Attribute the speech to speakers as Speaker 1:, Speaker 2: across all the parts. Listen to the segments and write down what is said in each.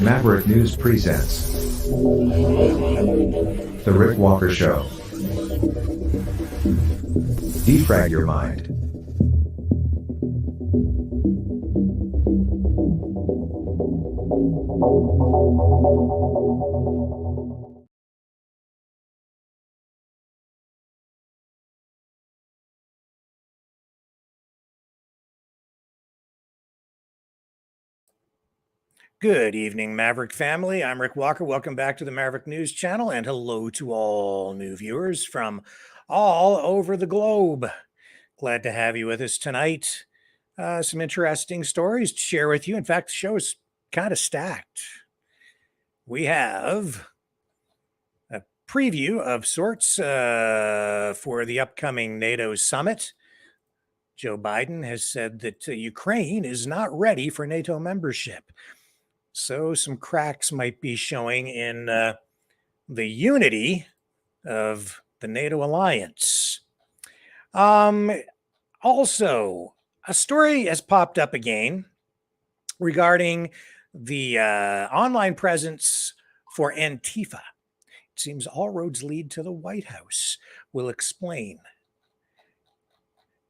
Speaker 1: Maverick News presents The Rick Walker Show. Defrag your mind.
Speaker 2: Good evening, Maverick family. I'm Rick Walker. Welcome back to the Maverick News Channel, and hello to all new viewers from all over the globe. Glad to have you with us tonight. Some interesting stories to share with you. In fact, the show is kind of stacked. We have a preview of sorts for the upcoming NATO summit. Joe Biden has said that Ukraine is not ready for NATO membership. So some cracks might be showing in the unity of the NATO alliance. Also, a story has popped up again regarding the online presence for Antifa. It seems all roads lead to the White House. We'll explain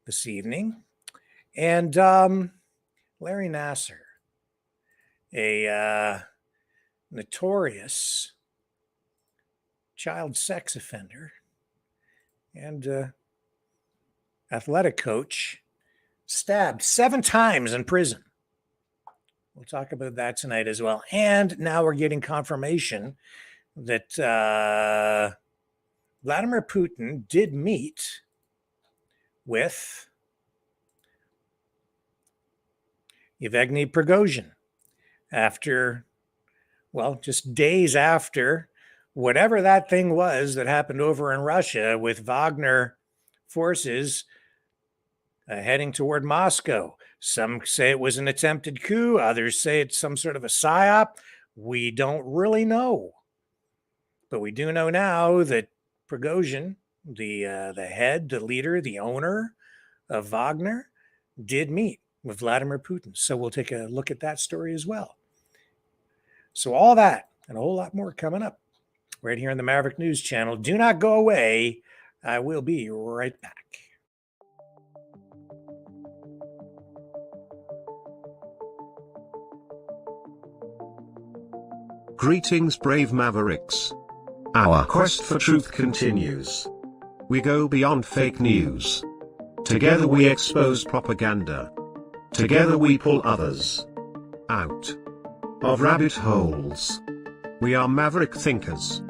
Speaker 2: this evening. And Larry Nassar, a notorious child sex offender and athletic coach, stabbed 7 times in prison. We'll talk about that tonight as well. And now we're getting confirmation that Vladimir Putin did meet with Yevgeny Prigozhin after, well, just days after whatever that thing was that happened over in Russia with Wagner forces heading toward Moscow. Some say it was an attempted coup. Others say it's some sort of a psyop. We don't really know. But we do know now that Prigozhin, the head, the leader, the owner of Wagner, did meet with Vladimir Putin. So we'll take a look at that story as well. So all that and a whole lot more coming up right here on the Maverick News Channel. Do not go away. I will be right back.
Speaker 3: Greetings, brave Mavericks. Our quest for truth continues. We go beyond fake news. Together we expose propaganda. Together we pull others out of rabbit holes. We are maverick thinkers.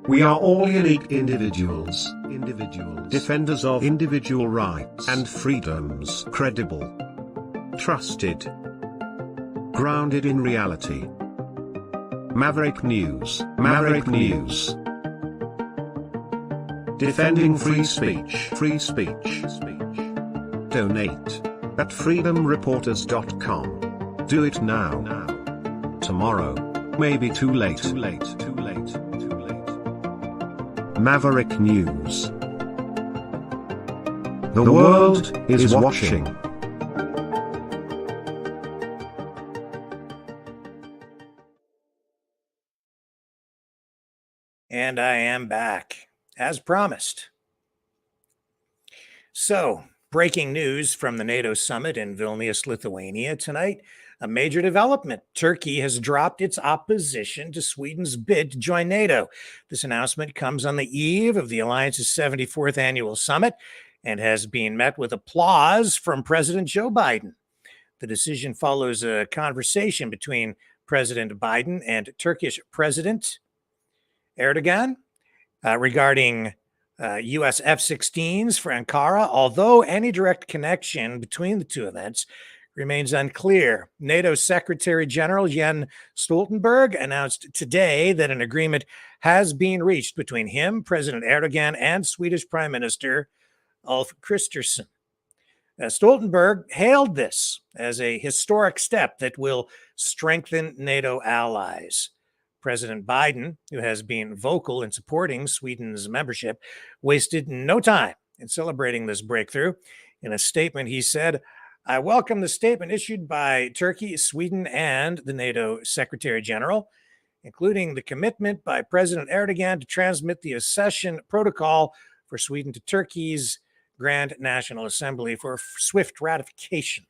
Speaker 3: We are all unique individuals, defenders of individual rights and freedoms, credible, trusted, grounded in reality. Maverick News, Maverick News. Defending free speech, free speech. Donate at freedomreporters.com. Do it now. Tomorrow may be too late. Maverick News. The world is watching.
Speaker 2: And I am back, as promised. So, breaking news from the NATO summit in Vilnius, Lithuania tonight. A major development. Turkey has dropped its opposition to Sweden's bid to join NATO. This announcement comes on the eve of the alliance's 74th annual summit and has been met with applause from President Joe Biden. The decision follows a conversation between President Biden and Turkish President Erdogan regarding U.S. F-16s for Ankara, although any direct connection between the two events remains unclear. NATO Secretary General Jens Stoltenberg announced today that an agreement has been reached between him, President Erdogan, and Swedish Prime Minister Ulf Kristersson. Stoltenberg hailed this as a historic step that will strengthen NATO allies. President Biden, who has been vocal in supporting Sweden's membership, wasted no time in celebrating this breakthrough. In a statement, he said, I welcome the statement issued by Turkey, Sweden, and the NATO Secretary General, including the commitment by President Erdogan to transmit the accession protocol for Sweden to Turkey's Grand National Assembly for swift ratification.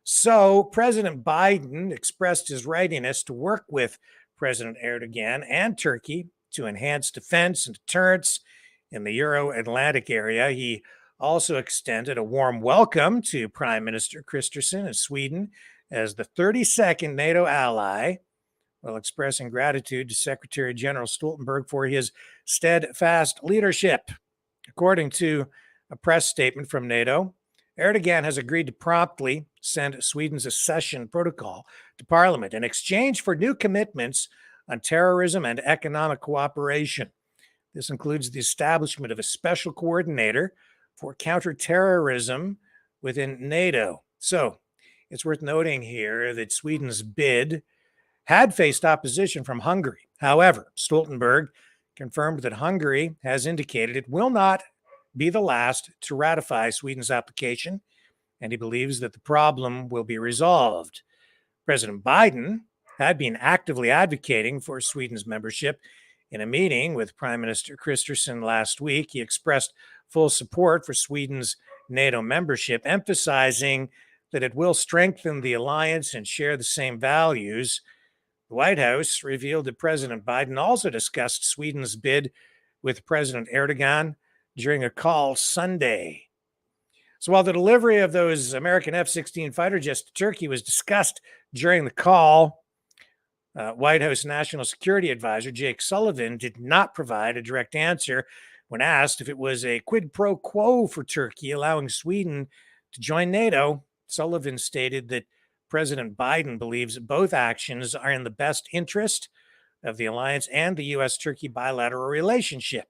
Speaker 2: So, President Biden expressed his readiness to work with President Erdogan and Turkey to enhance defense and deterrence in the Euro-Atlantic area. He also extended a warm welcome to Prime Minister Kristersson of Sweden as the 32nd NATO ally, while expressing gratitude to Secretary General Stoltenberg for his steadfast leadership. According to a press statement from NATO, Erdogan has agreed to promptly send Sweden's accession protocol to Parliament in exchange for new commitments on terrorism and economic cooperation. This includes the establishment of a special coordinator for counterterrorism within NATO. So it's worth noting here that Sweden's bid had faced opposition from Hungary. However, Stoltenberg confirmed that Hungary has indicated it will not be the last to ratify Sweden's application, and he believes that the problem will be resolved. President Biden had been actively advocating for Sweden's membership. In a meeting with Prime Minister Kristersson last week, he expressed full support for Sweden's NATO membership, emphasizing that it will strengthen the alliance and share the same values. The White House revealed that President Biden also discussed Sweden's bid with President Erdogan during a call Sunday. So while the delivery of those American F-16 fighter jets to Turkey was discussed during the call, White House National Security Advisor Jake Sullivan did not provide a direct answer when asked if it was a quid pro quo for Turkey allowing Sweden to join NATO. Sullivan stated that President Biden believes both actions are in the best interest of the alliance and the U.S.-Turkey bilateral relationship.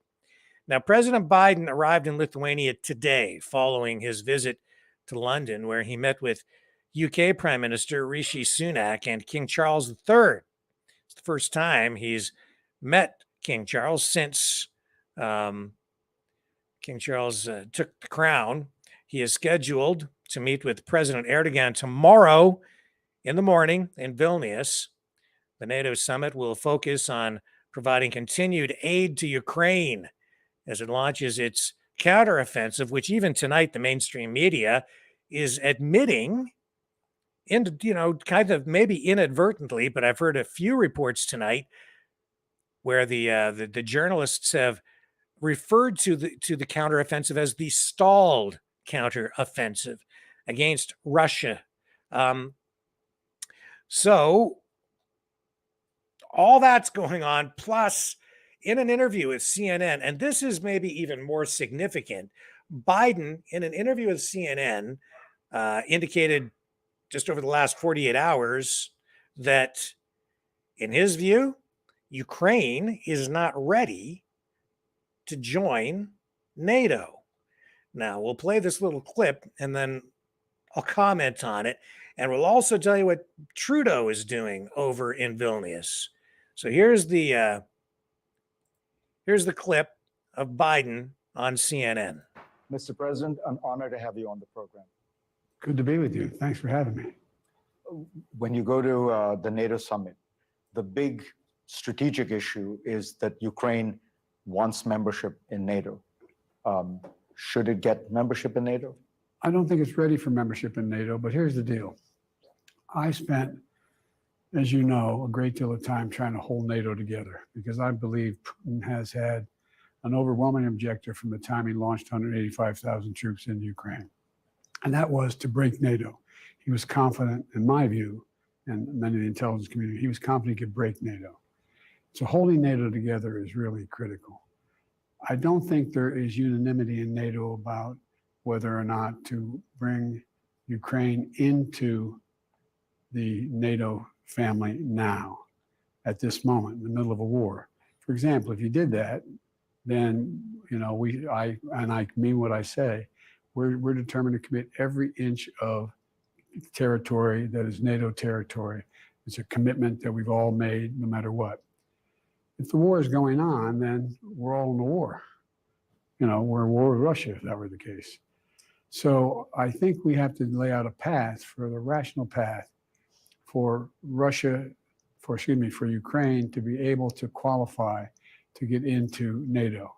Speaker 2: Now, President Biden arrived in Lithuania today following his visit to London, where he met with UK Prime Minister Rishi Sunak and King Charles III. It's the first time he's met King Charles since King Charles took the crown. He is scheduled to meet with President Erdogan tomorrow in the morning in Vilnius. The NATO summit will focus on providing continued aid to Ukraine as it launches its counteroffensive, which even tonight the mainstream media is admitting, kind of maybe inadvertently, but I've heard a few reports tonight where the journalists have referred to the counteroffensive as the stalled counteroffensive against Russia. So all that's going on, plus in an interview with CNN, and this is maybe even more significant, Biden, in an interview with CNN, indicated just over the last 48 hours that, in his view, Ukraine is not ready to join NATO. Now, we'll play this little clip, and then I'll comment on it, and we'll also tell you what Trudeau is doing over in Vilnius. So here's the clip of Biden on CNN.
Speaker 4: Mr. President, an honor to have you on the program.
Speaker 5: Good to be with you. Thanks for having me.
Speaker 4: When you go to the NATO summit, the big strategic issue is that Ukraine wants membership in NATO. Should it get membership in NATO?
Speaker 5: I don't think it's ready for membership in NATO, but here's the deal. I spent, as you know, a great deal of time trying to hold NATO together because I believe Putin has had an overwhelming objective from the time he launched 185,000 troops into Ukraine. And that was to break NATO. He was confident, in my view, and many of the intelligence community, he was confident he could break NATO. So holding NATO together is really critical. I don't think there is unanimity in NATO about whether or not to bring Ukraine into the NATO family now, at this moment, in the middle of a war. For example, if you did that, then, I mean what I say, we're determined to commit every inch of territory that is NATO territory. It's a commitment that we've all made no matter what. If the war is going on, then we're all in the war. We're in war with Russia if that were the case. So I think we have to lay out a path for the rational path for for Ukraine to be able to qualify to get into NATO.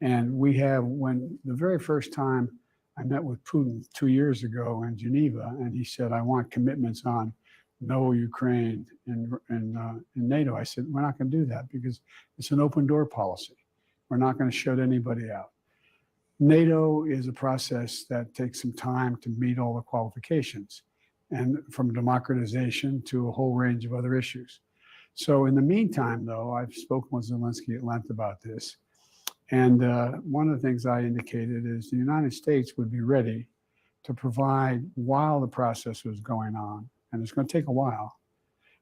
Speaker 5: And we have, when the very first time I met with Putin 2 years ago in Geneva, and he said, I want commitments on no Ukraine in NATO. I said, we're not going to do that because it's an open door policy. We're not going to shut anybody out. NATO is a process that takes some time to meet all the qualifications, and from democratization to a whole range of other issues. So in the meantime, though, I've spoken with Zelensky at length about this. And one of the things I indicated is the United States would be ready to provide, while the process was going on, and it's going to take a while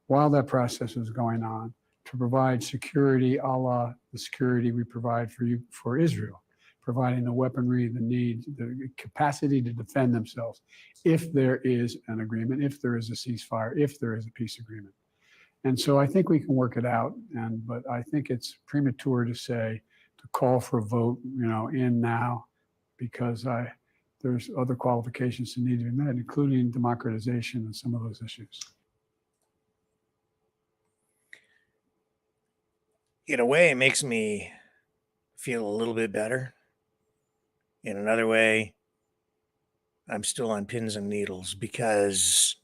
Speaker 5: that process was going on, to provide security a la the security we provide for Israel, providing the weaponry, the need, the capacity to defend themselves if there is an agreement, if there is a ceasefire, if there is a peace agreement. And so I think we can work it out, but I think it's premature to call for a vote, in now, because there's other qualifications that need to be met, including democratization and some of those issues.
Speaker 2: In a way, it makes me feel a little bit better. In another way, I'm still on pins and needles because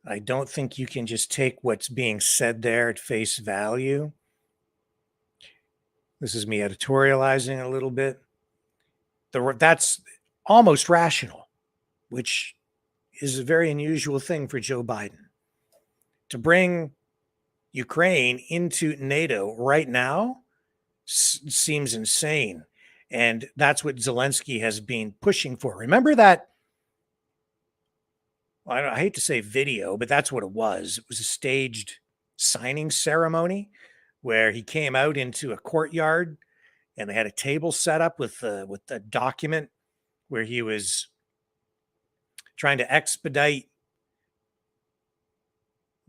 Speaker 2: I don't think you can just take what's being said there at face value. This is me editorializing a little bit. That's almost rational, which is a very unusual thing for Joe Biden. To bring Ukraine into NATO right now seems insane. And that's what Zelensky has been pushing for. Remember that? I hate to say video, but that's what it was. It was a staged signing ceremony where he came out into a courtyard and they had a table set up with the document where he was trying to expedite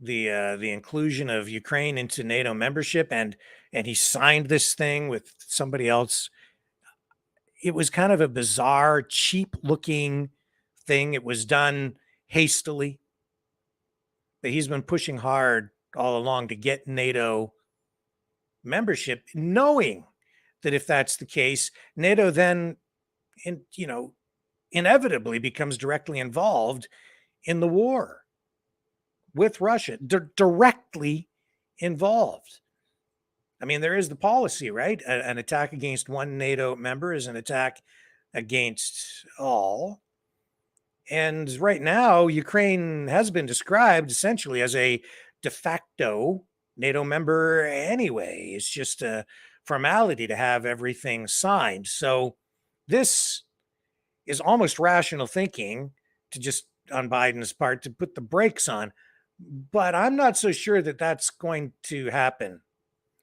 Speaker 2: the inclusion of Ukraine into NATO membership, and he signed this thing with somebody else. It was kind of a bizarre, cheap-looking thing. It was done hastily, but he's been pushing hard all along to get NATO membership, knowing that if that's the case, NATO then, inevitably becomes directly involved in the war with Russia, directly involved. I mean, there is the policy, right? An attack against one NATO member is an attack against all. And right now, Ukraine has been described essentially as a de facto NATO member anyway. It's just a formality to have everything signed. So this is almost rational thinking to just, on Biden's part, to put the brakes on. But I'm not so sure that that's going to happen.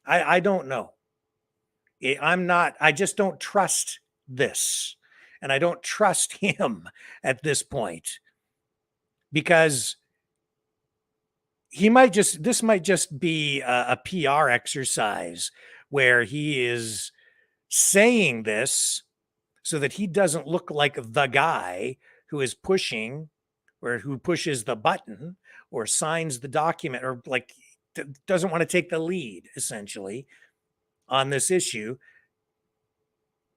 Speaker 2: I don't know. I just don't trust this. And I don't trust him at this point, because this might just be a PR exercise where he is saying this so that he doesn't look like the guy who is pushing, or who pushes the button or signs the document, or doesn't want to take the lead essentially on this issue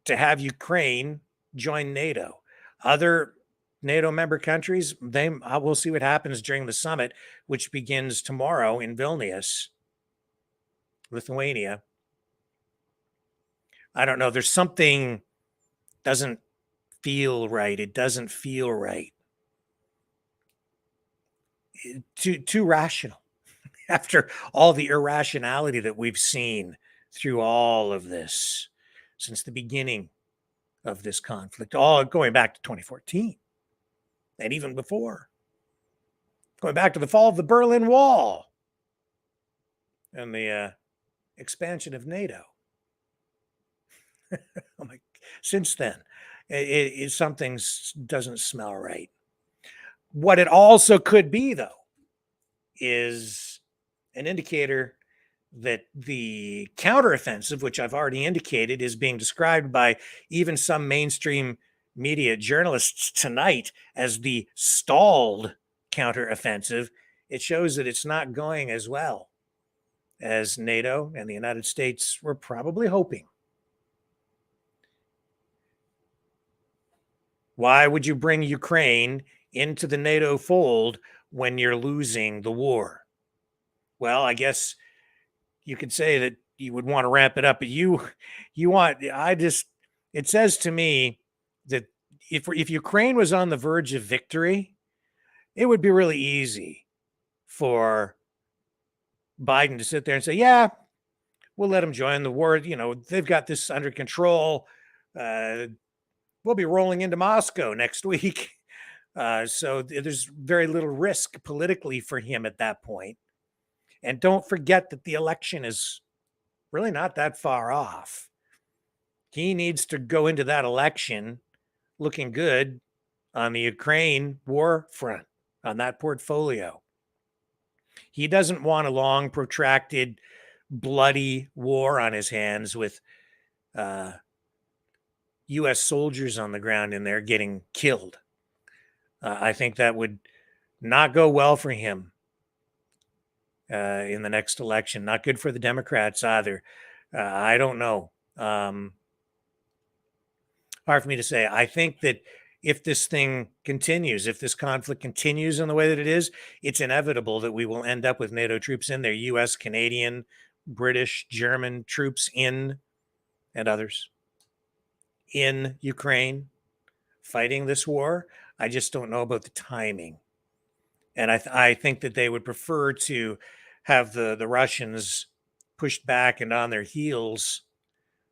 Speaker 2: to have Ukraine join NATO. Other NATO member countries, we'll see what happens during the summit, which begins tomorrow in Vilnius, Lithuania. I don't know. There's something doesn't feel right. It doesn't feel right. Too rational after all the irrationality that we've seen through all of this since the beginning of this conflict, all going back to 2014 and even before, going back to the fall of the Berlin Wall and the expansion of NATO. Since then, something doesn't smell right. What it also could be, though, is an indicator that the counteroffensive, which I've already indicated, is being described by even some mainstream media journalists tonight as the stalled counteroffensive, it shows that it's not going as well as NATO and the United States were probably hoping. Why would you bring Ukraine into the NATO fold when you're losing the war? Well, I guess you could say that you would want to ramp it up, but it says to me that if Ukraine was on the verge of victory, it would be really easy for Biden to sit there and say, yeah, we'll let them join the war. You know, they've got this under control. We'll be rolling into Moscow next week. So there's very little risk politically for him at that point. And don't forget that the election is really not that far off. He needs to go into that election looking good on the Ukraine war front, on that portfolio. He doesn't want a long, protracted, bloody war on his hands with U.S. soldiers on the ground in there getting killed. I think that would not go well for him in the next election. Not good for the Democrats either. I don't know. Hard for me to say. I think that if this thing continues, if this conflict continues in the way that it is, it's inevitable that we will end up with NATO troops in there, U.S., Canadian, British, German troops in, and others in Ukraine fighting this war. I just don't know about the timing. And I think that they would prefer to have the Russians pushed back and on their heels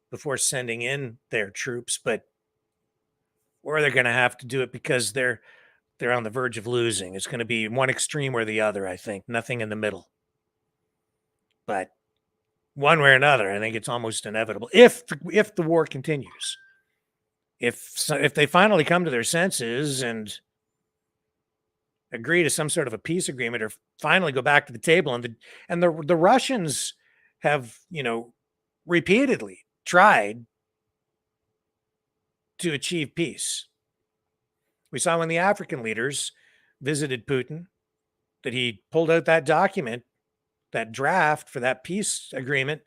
Speaker 2: before sending in their troops, or they're going to have to do it because they're on the verge of losing. It's going to be one extreme or the other, I think. Nothing in the middle. But one way or another, I think it's almost inevitable if the war continues. If they finally come to their senses and agree to some sort of a peace agreement, or finally go back to the table, and the Russians have, repeatedly tried to achieve peace. We saw when the African leaders visited Putin that he pulled out that document, that draft for that peace agreement,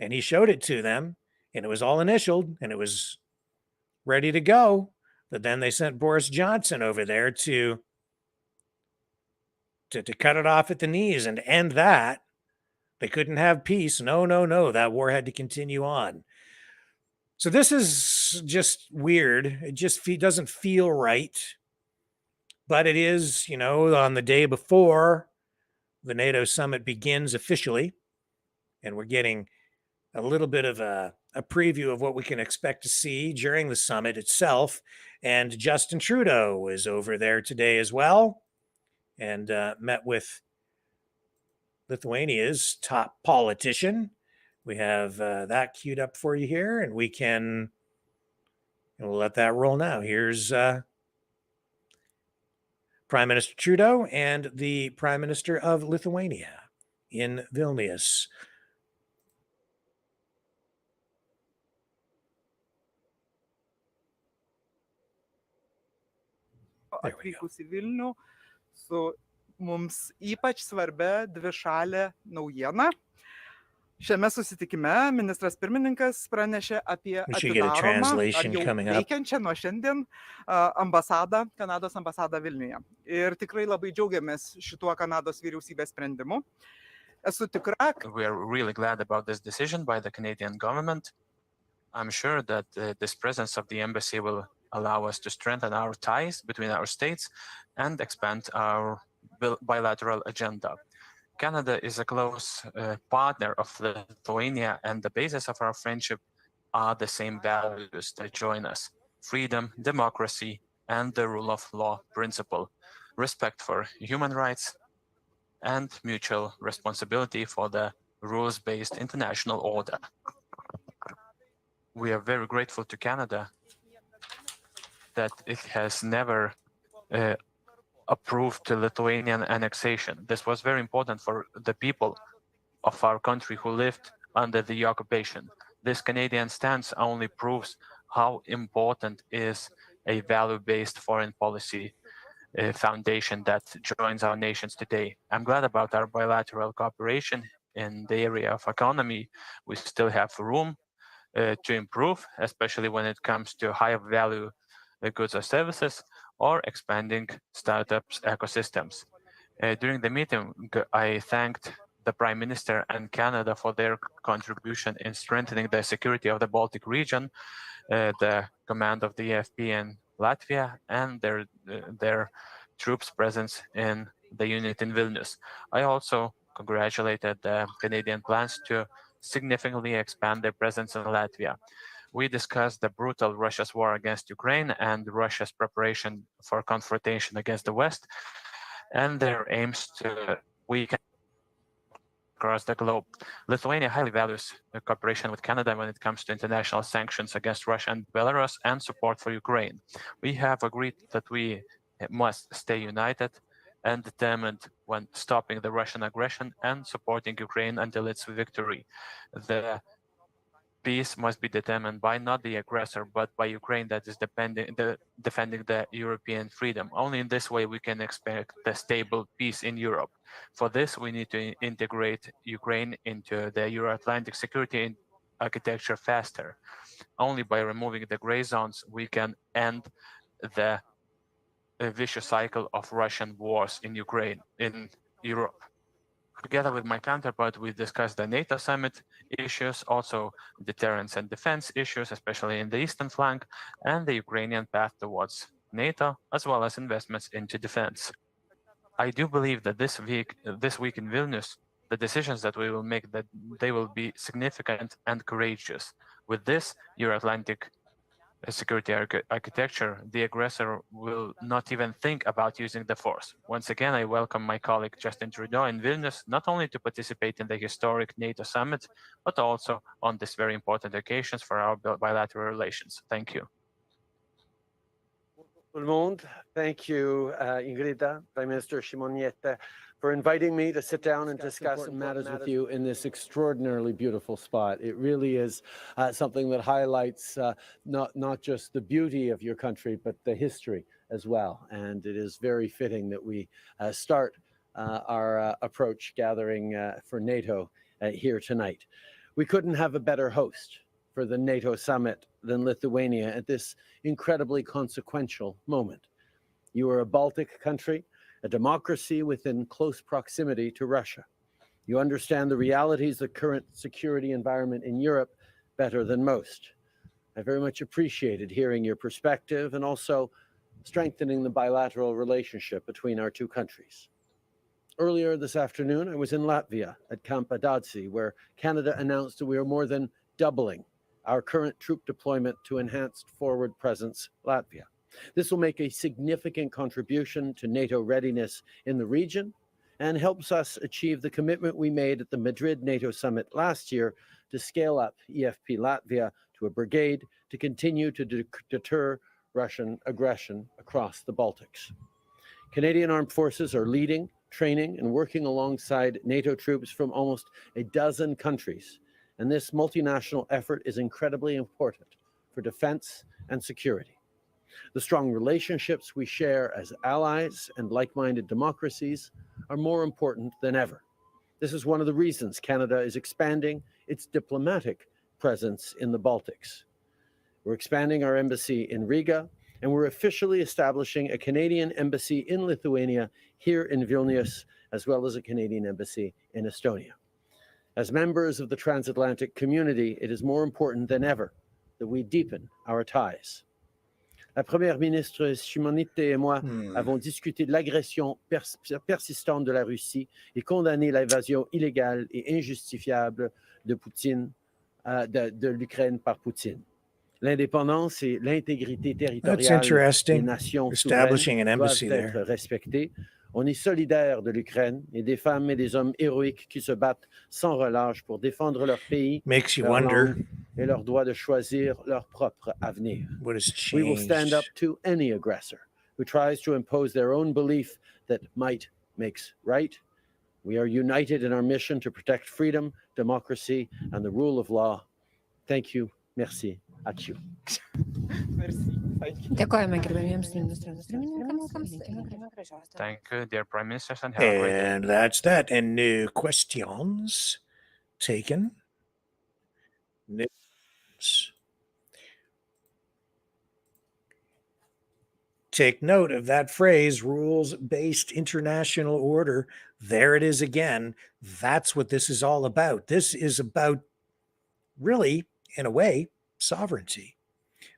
Speaker 2: and he showed it to them, and it was all initialed and it was ready to go. But then they sent Boris Johnson over there to cut it off at the knees and end that. They couldn't have peace. No. That war had to continue on. So this is just weird. It just doesn't feel right. But it is, on the day before the NATO summit begins officially, and we're getting a little bit of a preview of what we can expect to see during the summit itself. And Justin Trudeau is over there today as well, and met with Lithuania's top politician. We have that queued up for you here, and we'll let that roll now. Here's Prime Minister Trudeau and the Prime Minister of Lithuania in Vilnius.
Speaker 6: Atvykus į Vilnių su mums ypač svarbia dvišalė naujiena. Šiame susitikime ministras pirmininkas pranešė apie atidaromą ar jau veikiančią nuo šiandien ambasadą, Kanados ambasadą Vilniuje. Ir tikrai labai džiaugiamės šituo Kanados vyriausybės sprendimu. Esu tikra.
Speaker 7: We are really glad about this decision by the Canadian government. I'm sure that this presence of the embassy will allow us to strengthen our ties between our states and expand our bilateral agenda. Canada is a close partner of Lithuania, and the basis of our friendship are the same values that join us: freedom, democracy, and the rule of law principle, respect for human rights, and mutual responsibility for the rules-based international order. We are very grateful to Canada that it has never approved the Lithuanian annexation. This was very important for the people of our country who lived under the occupation. This Canadian stance only proves how important is a value-based foreign policy foundation that joins our nations today. I'm glad about our bilateral cooperation in the area of economy. We still have room to improve, especially when it comes to higher value goods or services, or expanding startups ecosystems. During the meeting, I thanked the Prime Minister and Canada for their contribution in strengthening the security of the Baltic region, the command of the EFP in Latvia, and their troops' presence in the unit in Vilnius. I also congratulated the Canadian plans to significantly expand their presence in Latvia. We discussed the brutal Russia's war against Ukraine and Russia's preparation for confrontation against the West and their aims to weaken across the globe. Lithuania highly values cooperation with Canada when it comes to international sanctions against Russia and Belarus and support for Ukraine. We have agreed that we must stay united and determined when stopping the Russian aggression and supporting Ukraine until its victory. The peace must be determined by not the aggressor, but by Ukraine that is defending the European freedom. Only in this way we can expect a stable peace in Europe. For this, we need to integrate Ukraine into the Euro-Atlantic security architecture faster. Only by removing the gray zones, we can end the vicious cycle of Russian wars in Ukraine, in Europe. Together with my counterpart, we discussed the NATO summit issues, also deterrence and defense issues, especially in the eastern flank, and the Ukrainian path towards NATO, as well as investments into defense. I do believe that this week in Vilnius, the decisions that we will make, that they will be significant and courageous. With this Euro-Atlantic security architecture, the aggressor will not even think about using the force. Once again, I welcome my colleague Justin Trudeau in Vilnius, not only to participate in the historic NATO summit, but also on this very important occasions for our bilateral relations. Thank you.
Speaker 8: Tout le monde. Thank you, Ingrida, Prime Minister Simonetta, for inviting me to sit down and discuss important matters with you in this extraordinarily beautiful spot. It really is something that highlights not just the beauty of your country, but the history as well. And it is very fitting that we start our approach gathering for NATO here tonight. We couldn't have a better host for the NATO summit than Lithuania at this incredibly consequential moment. You are a Baltic country, a democracy within close proximity to Russia. You understand the realities of the current security environment in Europe better than most. I very much appreciated hearing your perspective and also strengthening the bilateral relationship between our two countries. Earlier this afternoon, I was in Latvia at Camp Adadzi, where Canada announced that we are more than doubling our current troop deployment to enhanced forward presence Latvia. This will make a significant contribution to NATO readiness in the region and helps us achieve the commitment we made at the Madrid NATO summit last year to scale up EFP Latvia to a brigade to continue to deter Russian aggression across the Baltics. Canadian armed forces are leading, training, and working alongside NATO troops from almost a dozen countries. And this multinational effort is incredibly important for defense and security. The strong relationships we share as allies and like-minded democracies are more important than ever. This is one of the reasons Canada is expanding its diplomatic presence in the Baltics. We're expanding our embassy in Riga, and we're officially establishing a Canadian embassy in Lithuania here in Vilnius, as well as a Canadian embassy in Estonia. As members of the transatlantic community, it is more important than ever that we deepen our ties. La Première ministre Simonetta et moi avons discuté de l'agression persistante de la Russie et condamné l'invasion illégale et injustifiable de l'Ukraine par Poutine. L'indépendance et l'intégrité territoriale des nations souveraines doivent être respectées. On est solidaire de l'Ukraine et des femmes et des hommes héroïques qui se battent sans relâche pour défendre leur pays, leur langue et leur droit de choisir leur propre avenir. We will stand up to any aggressor who tries to impose their own belief that might makes right. We are united in our mission to protect freedom, democracy, and the rule of law. Thank you. Merci. Ačiū.
Speaker 6: Merci. Thank you.
Speaker 9: Dėkojame gerbėmiems ministrams pirmininkams. Linkime gražios dienos.
Speaker 7: Thank you, dear Prime Ministers, and have a great day.
Speaker 2: And that's that. And new questions taken. News. Take note of that phrase, rules-based international order. There it is again. That's what this is all about. This is about, really, in a way, sovereignty.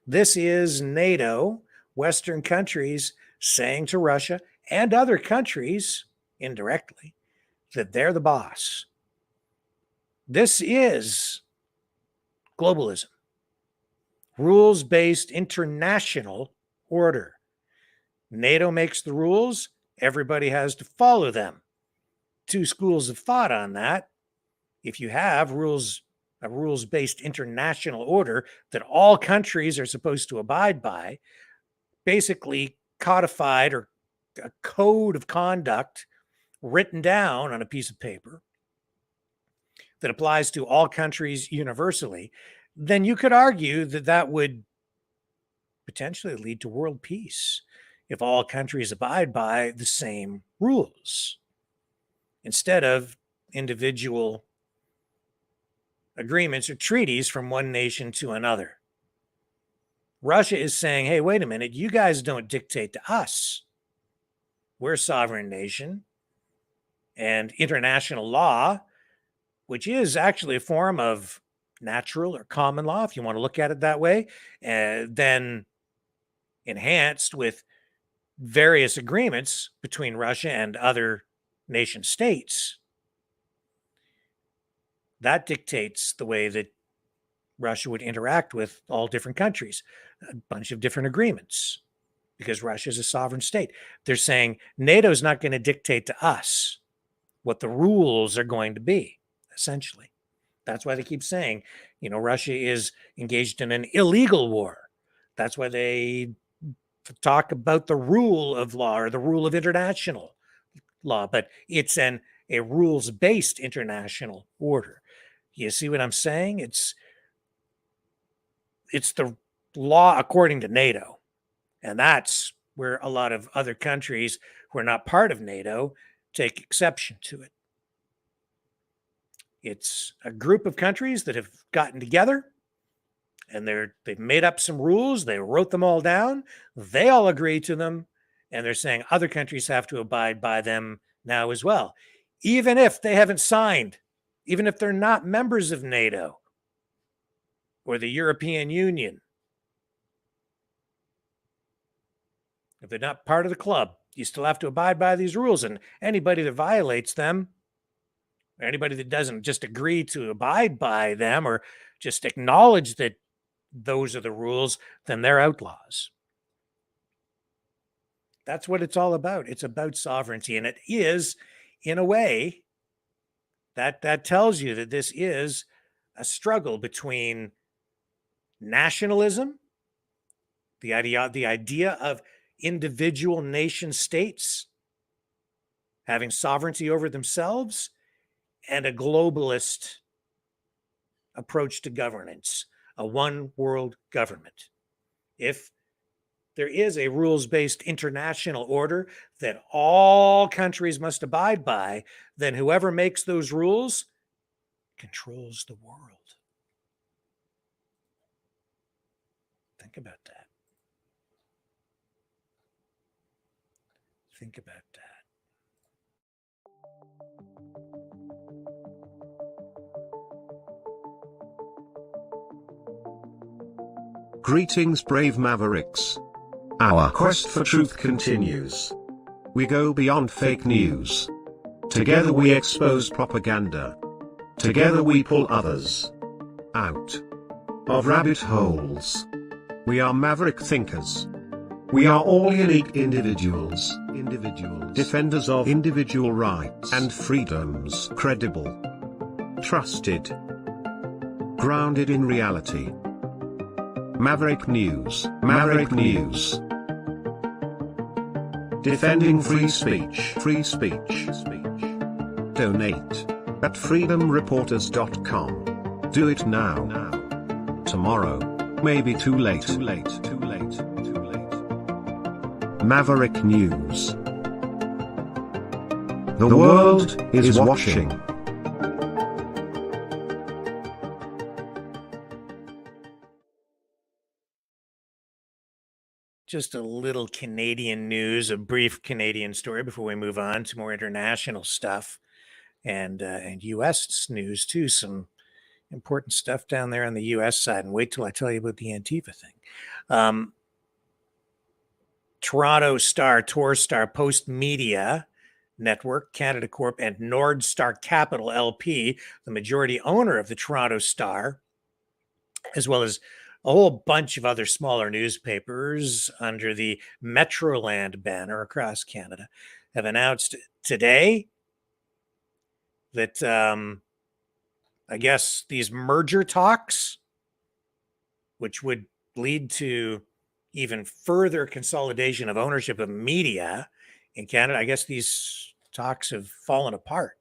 Speaker 2: This is NATO, Western countries, saying to Russia and other countries, indirectly, that they're the boss. This is globalism. Rules-based international order. NATO makes the rules, everybody has to follow them. Two schools of thought on that. If you have a rules-based international order that all countries are supposed to abide by, basically codified or a code of conduct written down on a piece of paper that applies to all countries universally, then you could argue that that would potentially lead to world peace if all countries abide by the same rules instead of individual agreements or treaties from one nation to another. Russia is saying, hey, wait a minute, you guys don't dictate to us. We're a sovereign nation, and international law, which is actually a form of natural or common law, if you want to look at it that way, then enhanced with various agreements between Russia and other nation states, that dictates the way that Russia would interact with all different countries, a bunch of different agreements, because Russia is a sovereign state. They're saying NATO's not going to dictate to us what the rules are going to be, essentially. That's why they keep saying, Russia is engaged in an illegal war. That's why they talk about the rule of law or the rule of international law, but it's a rules-based international order. You see what I'm saying? It's the law according to NATO, and that's where a lot of other countries who are not part of NATO take exception to it. It's a group of countries that have gotten together, and they've made up some rules. They wrote them all down. They all agree to them, and they're saying other countries have to abide by them now as well, even if they haven't signed, even if they're not members of NATO or the European Union. If they're not part of the club, you still have to abide by these rules, and anybody that violates them, or anybody that doesn't just agree to abide by them or just acknowledge that those are the rules, then they're outlaws. That's what it's all about. It's about sovereignty. And it is, in a way, that tells you that this is a struggle between nationalism, the idea of individual nation states having sovereignty over themselves, and a globalist approach to governance, a one world government. If there is a rules-based international order that all countries must abide by, then whoever makes those rules controls the world. Think about that. Think about that.
Speaker 3: Greetings, brave Mavericks. Our quest for truth continues. We go beyond fake news. Together we expose propaganda. Together we pull others out of rabbit holes. We are maverick thinkers. We are all unique individuals. Defenders of individual rights and freedoms. Credible. Trusted. Grounded in reality. Maverick News. Maverick News. Defending free speech. Free speech. Donate at freedomreporters.com. Do it now. Tomorrow may be too late. Too late. Too late. Too late. Maverick News. The world is watching.
Speaker 2: Just a little Canadian news, a brief Canadian story before we move on to more international stuff and U.S. news too. Some important stuff down there on the U.S. side. And wait till I tell you about the Antifa thing. Toronto Star, Torstar, Post Media Network, Canada Corp, and Nordstar Capital LP, the majority owner of the Toronto Star, as well as a whole bunch of other smaller newspapers under the Metroland banner across Canada, have announced today that I guess these merger talks, which would lead to even further consolidation of ownership of media in Canada, I guess these talks have fallen apart.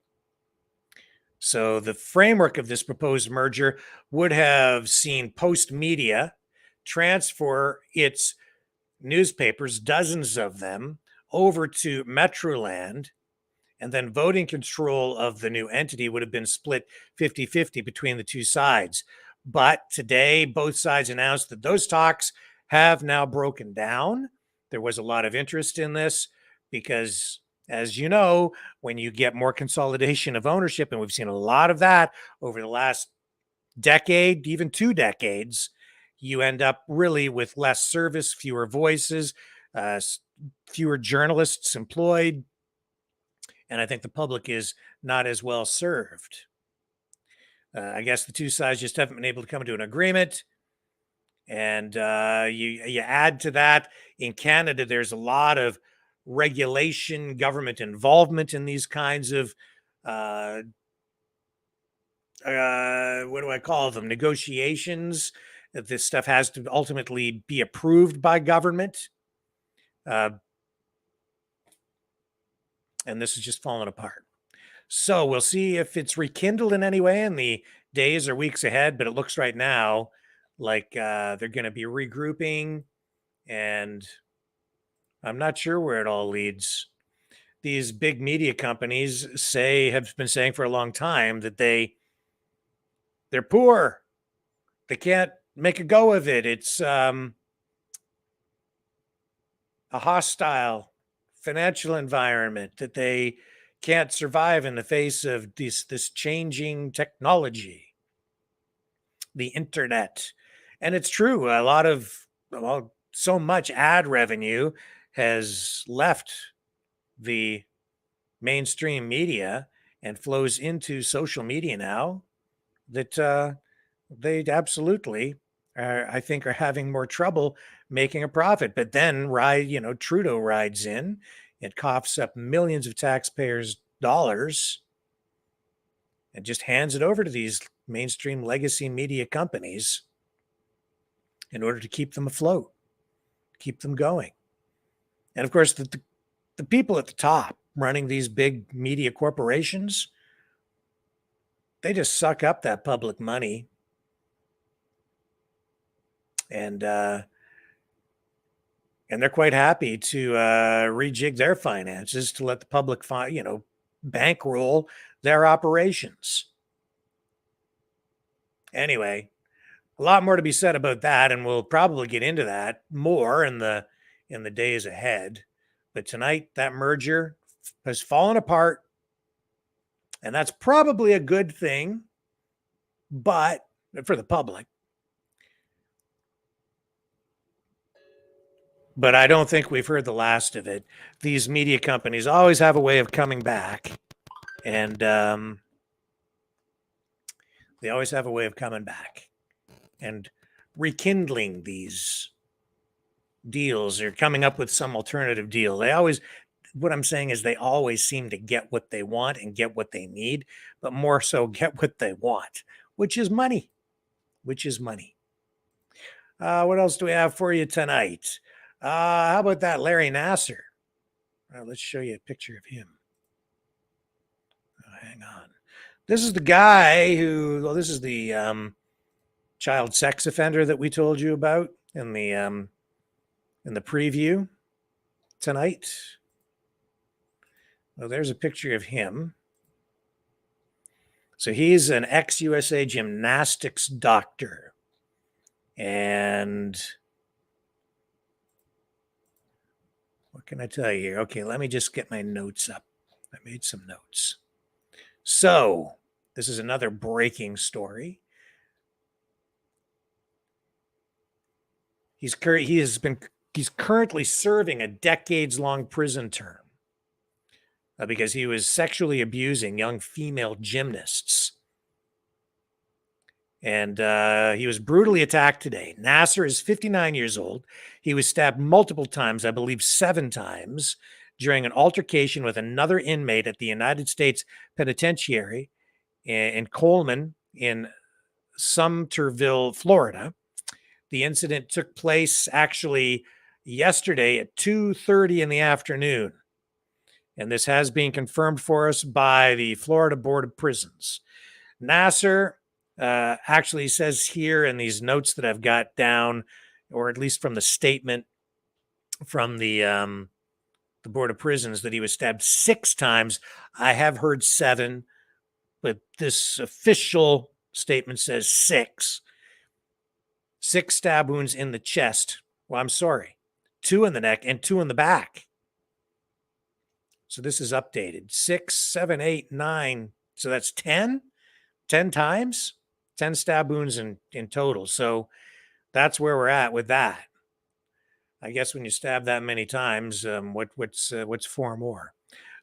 Speaker 2: So the framework of this proposed merger would have seen Post Media transfer its newspapers, dozens of them, over to Metroland, and then voting control of the new entity would have been split 50-50 between the two sides. But today, both sides announced that those talks have now broken down. There was a lot of interest in this because, as you know, when you get more consolidation of ownership, and we've seen a lot of that over the last decade, even 2 decades, you end up really with less service, fewer voices, fewer journalists employed, and I think the public is not as well served. I guess the two sides just haven't been able to come to an agreement. And you add to that, in Canada, there's a lot of regulation, government involvement in these kinds of, what do I call them, negotiations. That this stuff has to ultimately be approved by government. And this is just falling apart. So we'll see if it's rekindled in any way in the days or weeks ahead, but it looks right now like they're going to be regrouping, and I'm not sure where it all leads. These big media companies have been saying for a long time that they're poor. They can't make a go of it. It's a hostile financial environment, that they can't survive in the face of this changing technology, the internet. And it's true. So much ad revenue has left the mainstream media and flows into social media now that they absolutely I think are having more trouble making a profit. But then Trudeau rides in and coughs up millions of taxpayers' dollars and just hands it over to these mainstream legacy media companies in order to keep them afloat, keep them going. And of course, the people at the top running these big media corporations, they just suck up that public money. And they're quite happy to rejig their finances to let the public, bankroll their operations. Anyway, a lot more to be said about that, and we'll probably get into that more in the days ahead. But tonight, that merger has fallen apart, and that's probably a good thing, but for the public. But I don't think we've heard the last of it. These media companies always have a way of coming back, and they always have a way of coming back and rekindling these deals or coming up with some alternative deal. What I'm saying is they always seem to get what they want and get what they need, but more so get what they want, which is money. What else do we have for you tonight? How about that Larry Nasser? Let's show you a picture of him. Hang on. This is the guy this is the child sex offender that we told you about in the preview tonight. Well, there's a picture of him. So he's an ex-USA gymnastics doctor. And what can I tell you here? Okay, let me just get my notes up. I made some notes. So this is another breaking story. He's currently serving a decades-long prison term because he was sexually abusing young female gymnasts. And he was brutally attacked today. Nasser is 59 years old. He was stabbed multiple times, I believe 7 times, during an altercation with another inmate at the United States Penitentiary in Coleman in Sumterville, Florida. The incident took place actually yesterday at 2:30 in the afternoon. And this has been confirmed for us by the Florida Board of Prisons. Nasser actually says here in these notes that I've got down, or at least from the statement from the Board of Prisons, that he was stabbed 6 times. I have heard 7, but this official statement says 6. 6 stab wounds in the chest. Well, I'm sorry. 2 in the neck and 2 in the back. So this is updated. 6, 7, 8, 9. So that's 10 times, 10 stab wounds in total. So that's where we're at with that. I guess when you stab that many times, what's 4 more?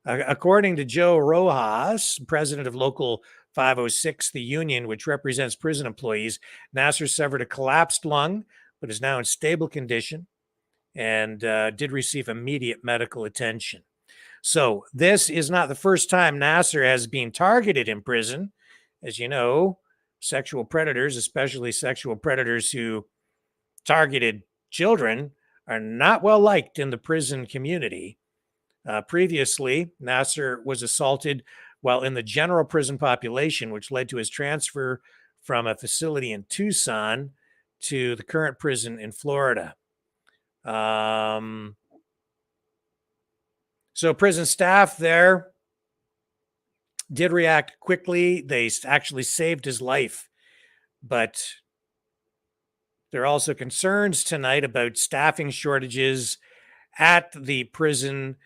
Speaker 2: According to Joe Rojas, president of Local 506, the union which represents prison employees, Nasser suffered a collapsed lung, but is now in stable condition and did receive immediate medical attention. So this is not the first time Nasser has been targeted in prison. As you know, sexual predators, especially sexual predators who targeted children, are not well liked in the prison community. Previously, Nasser was assaulted while in the general prison population, which led to his transfer from a facility in Tucson to the current prison in Florida. So prison staff there did react quickly. They actually saved his life. But there are also concerns tonight about staffing shortages at the prison,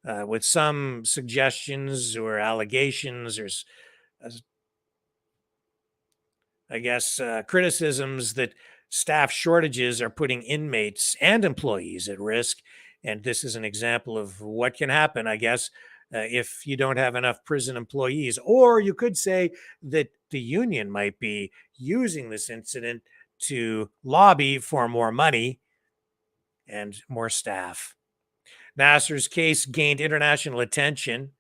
Speaker 2: with some suggestions or allegations or, I guess, criticisms that staff shortages are putting inmates and employees at risk. And this is an example of what can happen, I guess, if you don't have enough prison employees. Or you could say that the union might be using this incident to lobby for more money and more staff. Nasser's case gained international attention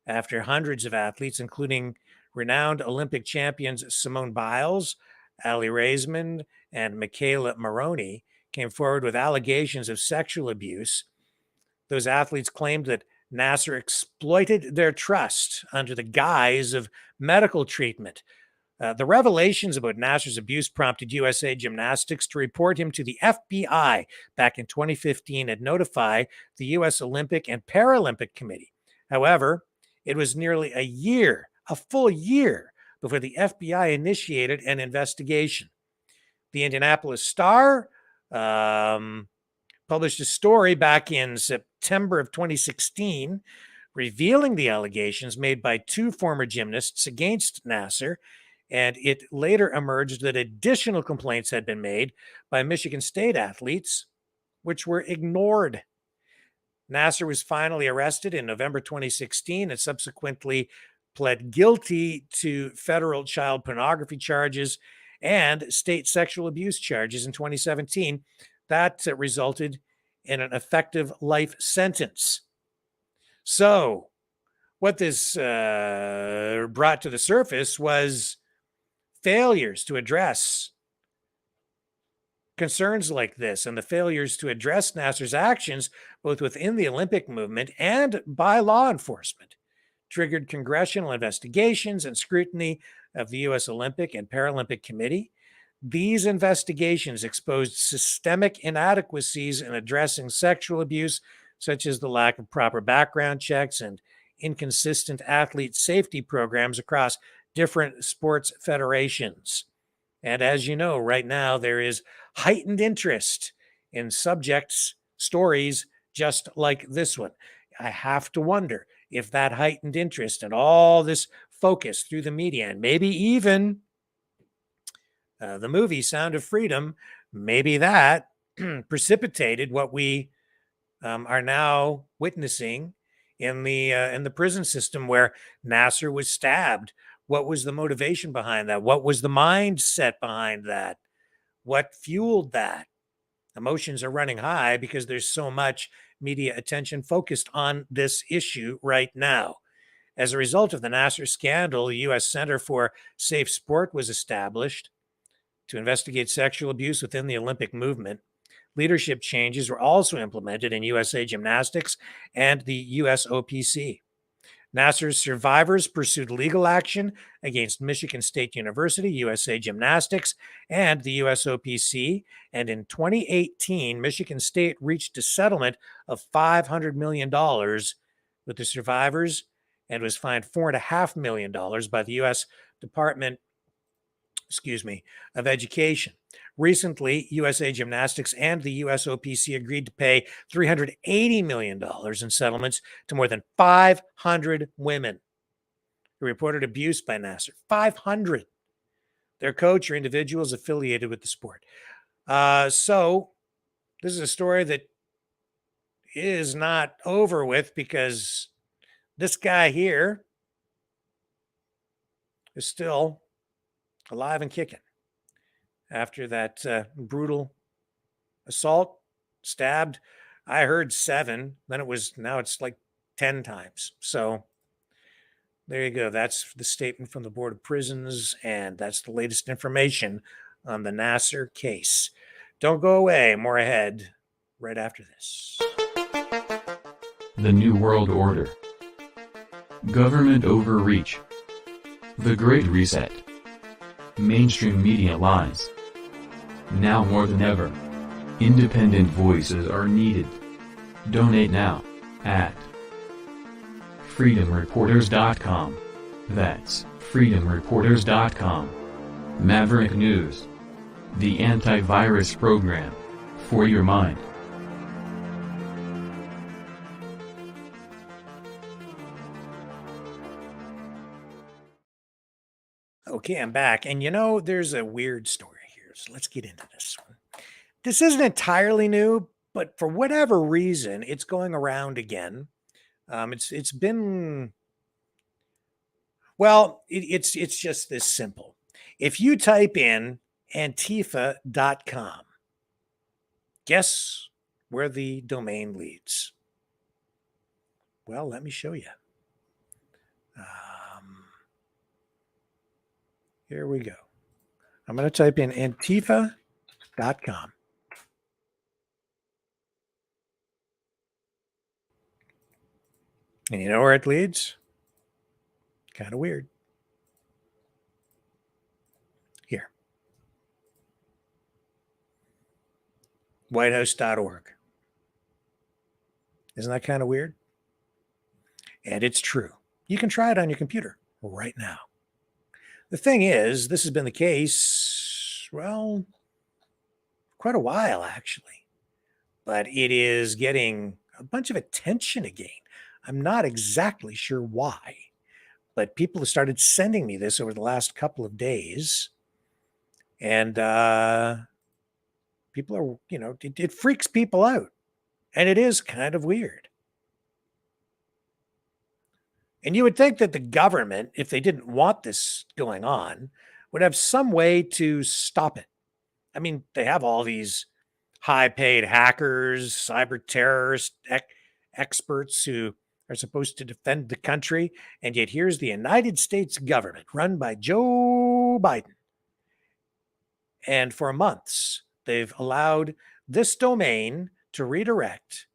Speaker 2: after hundreds of athletes, including renowned Olympic champions Simone Biles, Ali Raisman, and Michaela Maroney, came forward with allegations of sexual abuse. Those athletes claimed that Nasser exploited their trust under the guise of medical treatment. The revelations about Nasser's abuse prompted USA Gymnastics to report him to the FBI back in 2015 and notify the U.S. Olympic and Paralympic Committee. However, it was nearly a full year, before the FBI initiated an investigation. The Indianapolis Star published a story back in September of 2016 revealing the allegations made by 2 former gymnasts against Nasser, and it later emerged that additional complaints had been made by Michigan State athletes, which were ignored. Nasser was finally arrested in November 2016 and subsequently pled guilty to federal child pornography charges and state sexual abuse charges in 2017. That resulted in an effective life sentence. So what this brought to the surface was failures to address concerns like this, and the failures to address Nasser's actions, both within the Olympic movement and by law enforcement, triggered congressional investigations and scrutiny of the U.S. Olympic and Paralympic Committee. These investigations exposed systemic inadequacies in addressing sexual abuse, such as the lack of proper background checks and inconsistent athlete safety programs across different sports federations. And as you know, right now there is heightened interest in subjects, stories just like this one. I have to wonder if that heightened interest and all this focus through the media, and maybe even the movie Sound of Freedom, maybe that precipitated what we are now witnessing in the prison system, where Nasser was stabbed. What was the motivation behind that? What was the mindset behind that? What fueled that? Emotions are running high because there's so much media attention focused on this issue right now. As a result of the Nasser scandal, the U.S. Center for Safe Sport was established to investigate sexual abuse within the Olympic movement. Leadership changes were also implemented in USA Gymnastics and the USOPC. Nasser's survivors pursued legal action against Michigan State University, USA Gymnastics, and the USOPC. And in 2018, Michigan State reached a settlement of $500 million with the survivors and was fined $4.5 million by the U.S. Department of Education. Recently, USA Gymnastics and the USOPC agreed to pay $380 million in settlements to more than 500 women who reported abuse by Nasser. 500. Their coach or individuals affiliated with the sport. So this is a story that is not over with, because this guy here is still alive and kicking after that brutal assault, stabbed. I heard 7, then now it's like 10 times. So there you go. That's the statement from the Board of Prisons, and that's the latest information on the Nasser case. Don't go away. More ahead right after this.
Speaker 10: The New World Order. Government overreach. The Great Reset. Mainstream media lies. Now more than ever, independent voices are needed. Donate now at freedomreporters.com. That's freedomreporters.com. Maverick News. The antivirus program for your mind.
Speaker 2: Okay, I'm back. And there's a weird story here. So let's get into this one. This isn't entirely new, but for whatever reason, it's going around again. It's been, well, it's just this simple. If you type in ANTIFA.com, guess where the domain leads? Well, let me show you. Here we go. I'm going to type in ANTIFA.com. And you know where it leads? Kind of weird. Here. WhiteHouse.org. Isn't that kind of weird? And it's true. You can try it on your computer right now. The thing is, this has been the case, well, quite a while, actually. But it is getting a bunch of attention again. I'm not exactly sure why, but people have started sending me this over the last couple of days. And people are, it freaks people out. And it is kind of weird. And you would think that the government, if they didn't want this going on, would have some way to stop it. I mean, they have all these high-paid hackers, cyber terrorist experts who are supposed to defend the country. And yet here's the United States government run by Joe Biden. And for months, they've allowed this domain to redirect.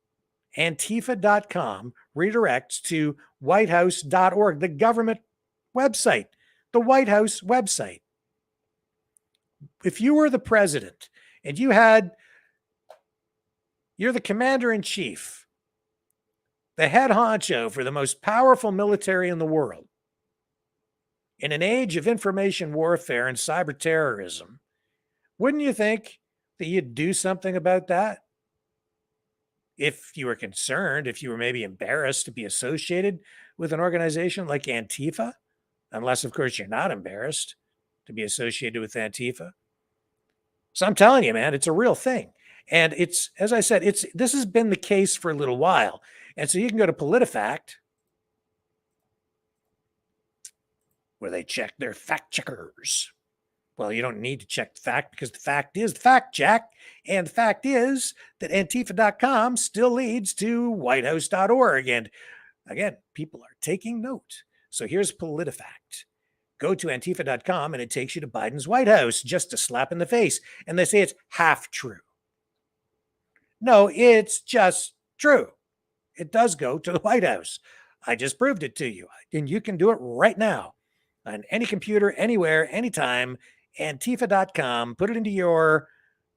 Speaker 2: Antifa.com redirects to whitehouse.org, the government website, the White House website. if you were the president and you're the commander in chief, the head honcho for the most powerful military in the world, in an age of information warfare and cyber terrorism, wouldn't you think that you'd do something about that? If you were concerned, if you were maybe embarrassed to be associated with an organization like Antifa, unless, of course, you're not embarrassed to be associated with Antifa. So I'm telling you, man, it's a real thing. And it's, as I said, this has been the case for a little while. And so you can go to PolitiFact, where they check their fact checkers. Well, you don't need to check the fact, because the fact is the fact, Jack. And the fact is that Antifa.com still leads to whitehouse.org. And again, people are taking note. So here's PolitiFact. Go to Antifa.com and it takes you to Biden's White House, just a slap in the face. And they say it's half true. No, it's just true. It does go to the White House. I just proved it to you. And you can do it right now on any computer, anywhere, anytime. Antifa.com, put it into your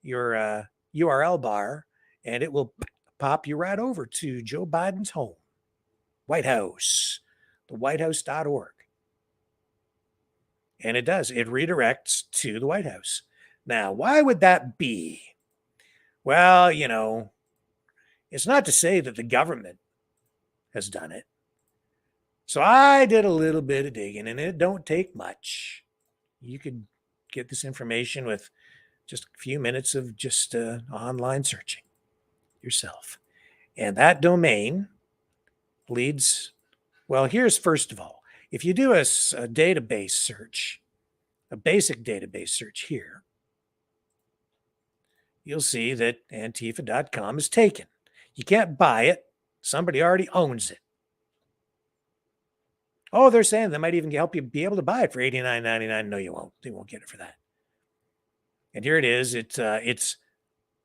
Speaker 2: URL bar, and it will pop you right over to Joe Biden's home, White House, the whitehouse.org. And it does. It redirects to the White House. Now, why would that be? Well, you know, it's not to say that the government has done it. So I did a little bit of digging, and it don't take much. You could get this information with just a few minutes of just online searching yourself. And that domain leads, well, here's first of all, if you do a database search, a basic database search here, you'll see that Antifa.com is taken. You can't buy it. Somebody already owns it. Oh, they're saying they might even help you be able to buy it for $89.99. No, you won't. They won't get it for that. And here it is. It's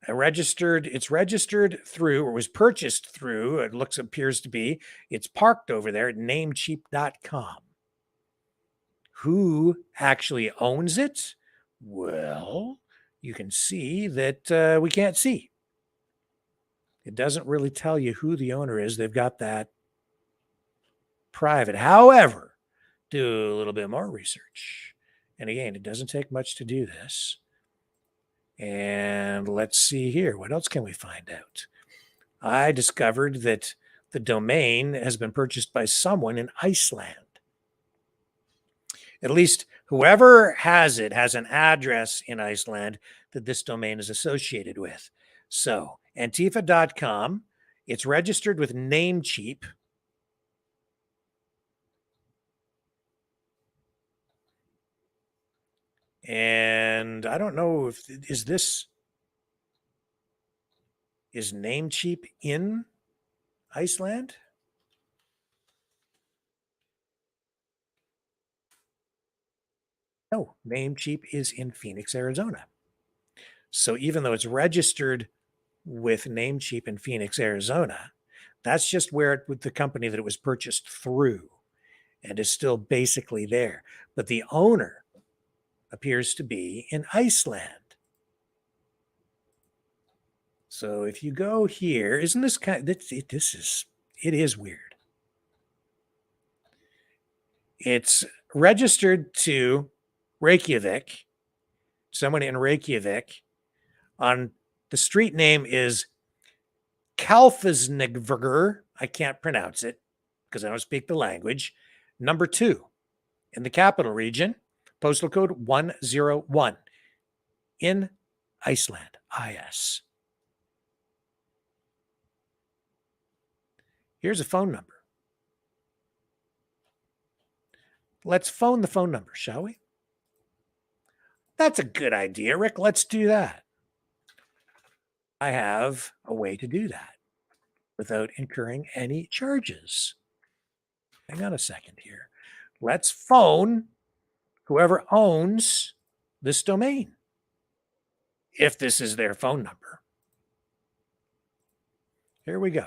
Speaker 2: registered through, or was purchased through, it appears to be, it's parked over there at namecheap.com. Who actually owns it? Well, you can see that we can't see. It doesn't really tell you who the owner is. They've got that private. However, do a little bit more research. And again, it doesn't take much to do this. And let's see here. What else can we find out? I discovered that the domain has been purchased by someone in Iceland. At least whoever has it has an address in Iceland that this domain is associated with. So Antifa.com, it's registered with Namecheap. And I don't know if is Namecheap in Iceland? No, Namecheap is in Phoenix, Arizona. So even though it's registered with Namecheap in Phoenix, Arizona, that's just where with the company that it was purchased through, and is still basically there. But the owner appears to be in Iceland. So if you go here, isn't this kind of, it is weird. It's registered to Reykjavik, someone in Reykjavik. On the street name is Kalfisnegverger. I can't pronounce it because I don't speak the language. Number 2 in the capital region, postal code 101 in Iceland, IS. Here's a phone number. Let's phone the phone number, shall we? That's a good idea, Rick. Let's do that. I have a way to do that without incurring any charges. Hang on a second here. Let's phone whoever owns this domain, if this is their phone number. Here we go.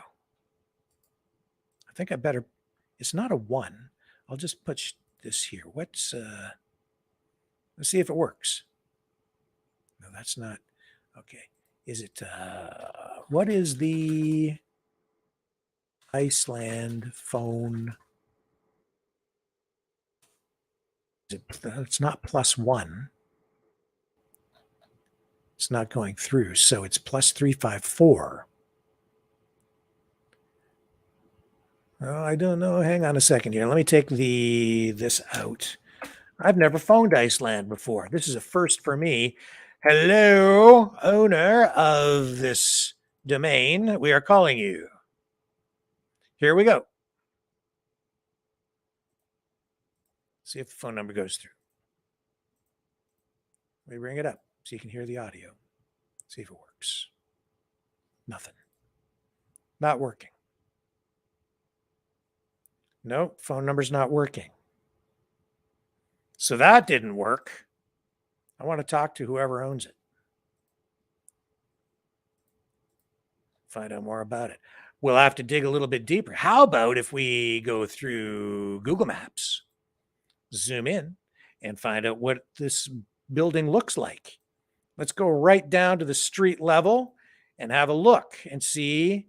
Speaker 2: I think I better, it's not a 1. I'll just put this here. Let's see if it works. No, that's not. Okay. Is it, what is the Iceland phone? It's not +1. It's not going through. So it's +354. Oh, I don't know. Hang on a second here. Let me take this out. I've never phoned Iceland before. This is a first for me. Hello, owner of this domain. We are calling you. Here we go. See if the phone number goes through. Let me bring it up so you can hear the audio. See if it works. Nothing. Not working. Nope, phone number's not working. So that didn't work. I want to talk to whoever owns it. Find out more about it. We'll have to dig a little bit deeper. How about if we go through Google Maps, zoom in, and find out what this building looks like? Let's go right down to the street level and have a look and see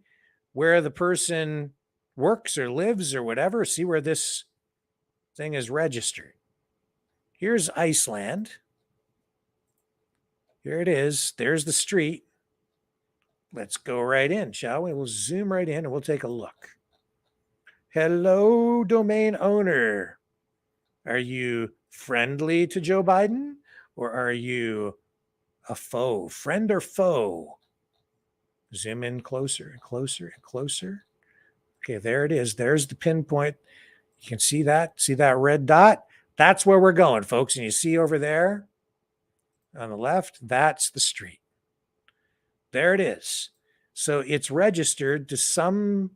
Speaker 2: where the person works or lives or whatever. See where this thing is registered. Here's Iceland. Here it is. There's the street. Let's go right in, shall we? We'll zoom right in and we'll take a look. Hello, domain owner. Are you friendly to Joe Biden or are you a foe? Friend or foe? Zoom in closer and closer and closer. Okay, there it is. There's the pinpoint. You can see that. See that red dot? That's where we're going, folks. And you see over there on the left, that's the street. There it is. So it's registered to somebody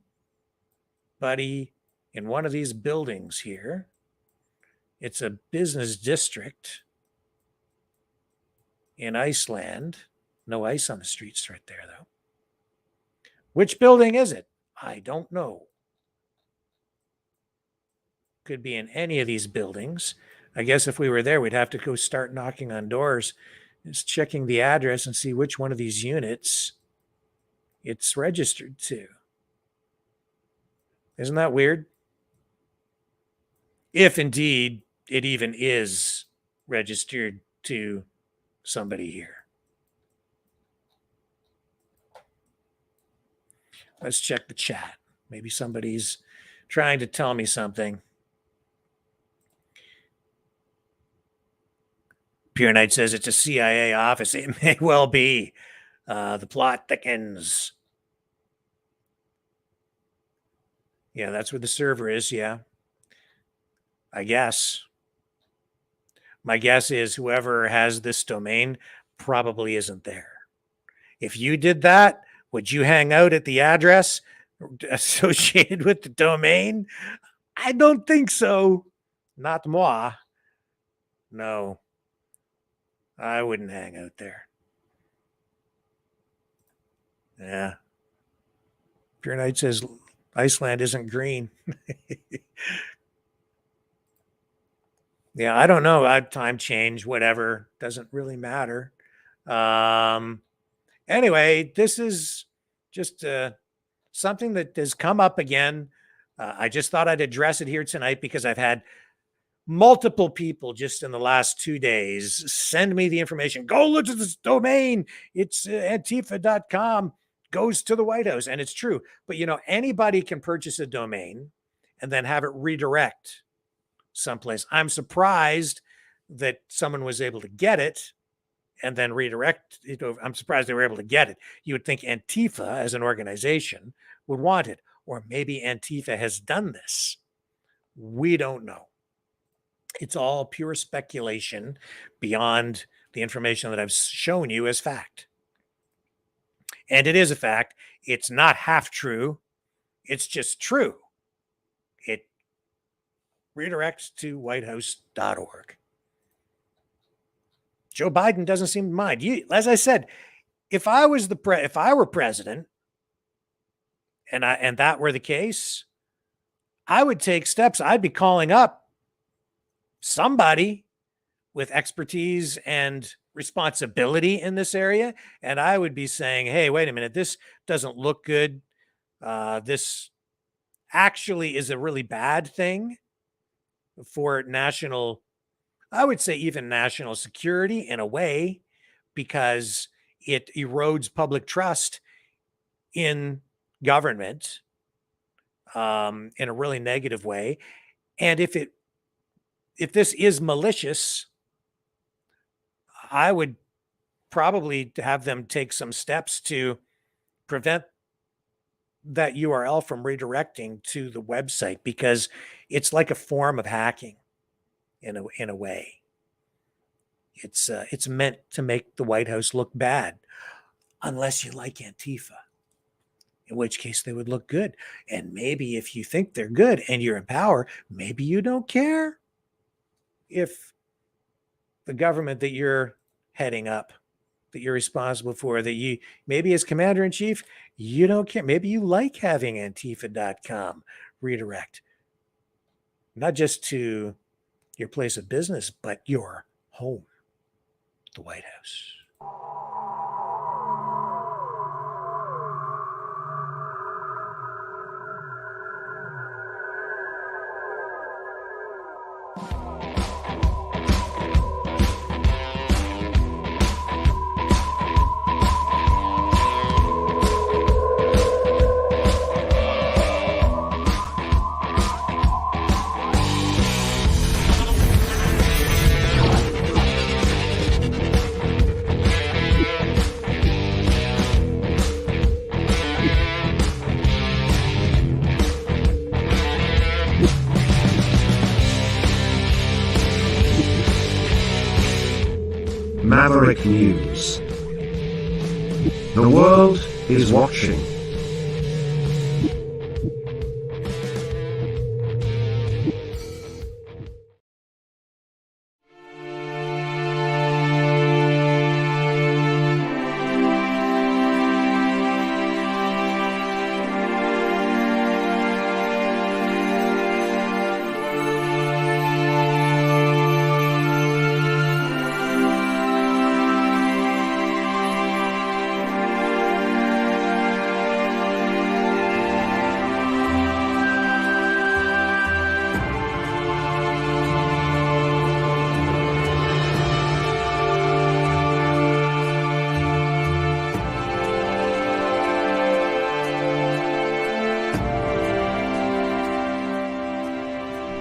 Speaker 2: in one of these buildings here. It's a business district in Iceland. No ice on the streets right there, though. Which building is it? I don't know. Could be in any of these buildings. I guess if we were there, we'd have to go start knocking on doors, just checking the address and see which one of these units it's registered to. Isn't that weird? If indeed it even is registered to somebody here. Let's check the chat. Maybe somebody's trying to tell me something. Pure Knight says it's a CIA office. It may well be. The plot thickens. Yeah, that's where the server is. Yeah. I guess. My guess is whoever has this domain probably isn't there. If you did that, would you hang out at the address associated with the domain? I don't think so. Not moi. No. I wouldn't hang out there. Yeah. Pure Knight says Iceland isn't green. Yeah, I don't know. Time change, whatever. Doesn't really matter. Anyway, this is just something that has come up again. I just thought I'd address it here tonight because I've had multiple people just in the last 2 days send me the information. Go look at this domain. It's antifa.com. Goes to the White House. And it's true. But, you know, anybody can purchase a domain and then have it redirect someplace. I'm surprised that someone was able to get it and then redirect it over. I'm surprised they were able to get it. You would think Antifa as an organization would want it. Or maybe Antifa has done this. We don't know. It's all pure speculation beyond the information that I've shown you as fact. And it is a fact. It's not half true. It's just true. It redirects to whitehouse.org. Joe Biden doesn't seem to mind. As I said, if I were president and that were the case, I would take steps. I'd be calling up somebody with expertise and responsibility in this area, and I would be saying, hey, wait a minute, this doesn't look good. This actually is a really bad thing for national, I would say even national security in a way, because it erodes public trust in government in a really negative way. And if this is malicious, I would probably have them take some steps to prevent that URL from redirecting to the website, because it's like a form of hacking in a way. It's meant to make the White House look bad, unless you like Antifa, in which case they would look good. And maybe if you think they're good and you're in power, maybe you don't care if the government that you're heading up, that you're responsible for, that you maybe as commander in chief, you don't care. Maybe you like having Antifa.com redirect, not just to your place of business, but your home, the White House.
Speaker 3: Maverick News. The world is watching.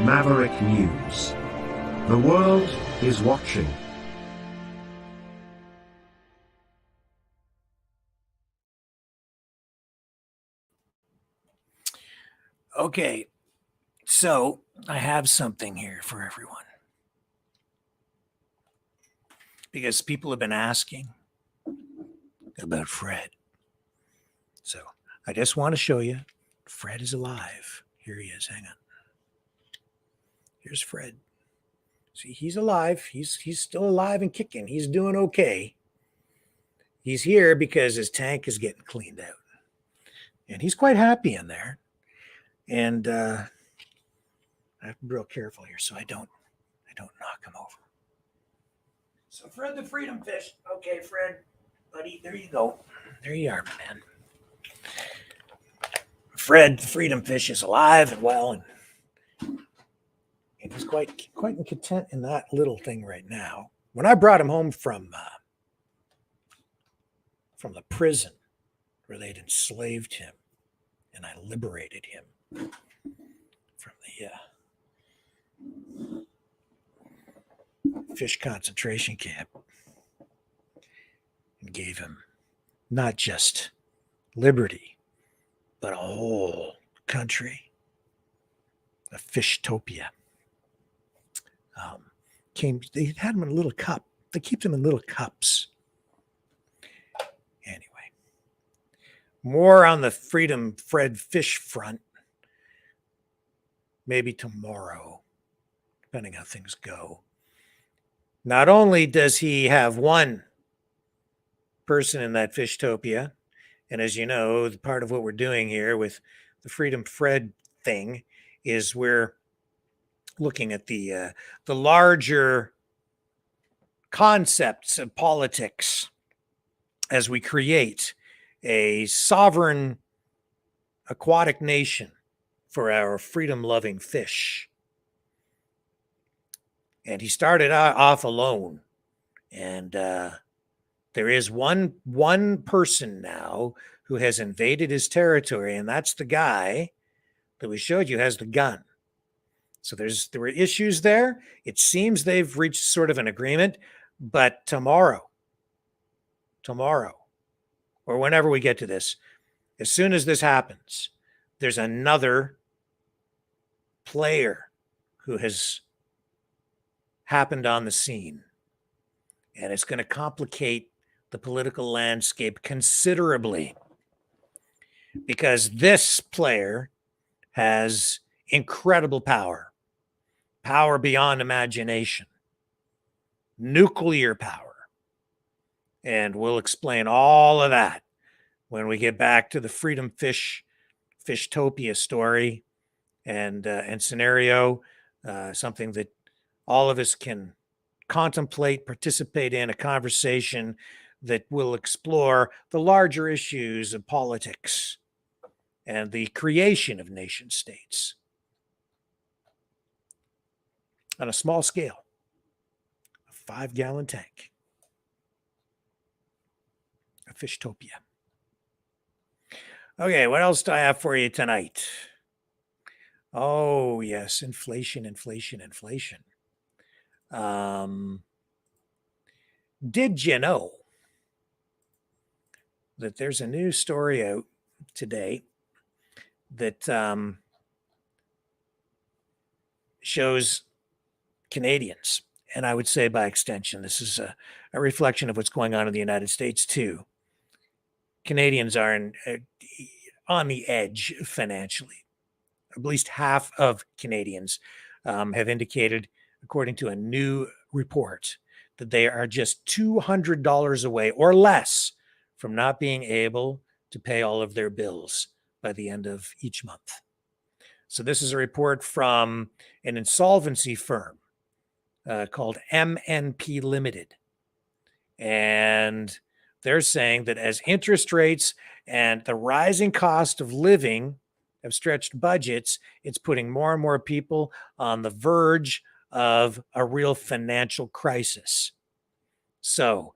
Speaker 3: Maverick News. The world is watching.
Speaker 2: Okay, so I have something here for everyone, because people have been asking about Fred. So I just want to show you Fred is alive. Here he is. Hang on. Here's Fred. See, he's alive. He's still alive and kicking. He's doing okay. He's here because his tank is getting cleaned out, and he's quite happy in there. And I have to be real careful here so I don't knock him over. So Fred the Freedom Fish. Okay, Fred, buddy, there you go. There you are, man. Fred the Freedom Fish is alive and well, and he's quite content in that little thing right now. When I brought him home from the prison where they'd enslaved him, and I liberated him from the fish concentration camp, and gave him not just liberty, but a whole country, a fishtopia. They had him in a little cup. They keep them in little cups. Anyway, more on the Freedom Fred fish front maybe tomorrow, depending how things go. Not only does he have one person in that fishtopia, and as you know, the part of what we're doing here with the Freedom Fred thing is we're looking at the larger concepts of politics as we create a sovereign aquatic nation for our freedom-loving fish. And he started off alone. And there is one person now who has invaded his territory, and that's the guy that we showed you has the gun. So there were issues there. It seems they've reached sort of an agreement, but tomorrow, or whenever we get to this, as soon as this happens, there's another player who has happened on the scene. And it's going to complicate the political landscape considerably, because this player has incredible power beyond imagination, nuclear power. And we'll explain all of that when we get back to the Freedom Fishtopia story and scenario, something that all of us can contemplate, participate in, a conversation that will explore the larger issues of politics and the creation of nation states on a small scale, a 5-gallon tank, a Fishtopia. Okay, what else do I have for you tonight? Oh, yes, inflation. Did you know that there's a new story out today that shows Canadians, and I would say by extension, this is a reflection of what's going on in the United States too. Canadians are on the edge financially. At least half of Canadians have indicated, according to a new report, that they are just $200 away or less from not being able to pay all of their bills by the end of each month. So this is a report from an insolvency firm called MNP Limited. And they're saying that as interest rates and the rising cost of living have stretched budgets, it's putting more and more people on the verge of a real financial crisis. So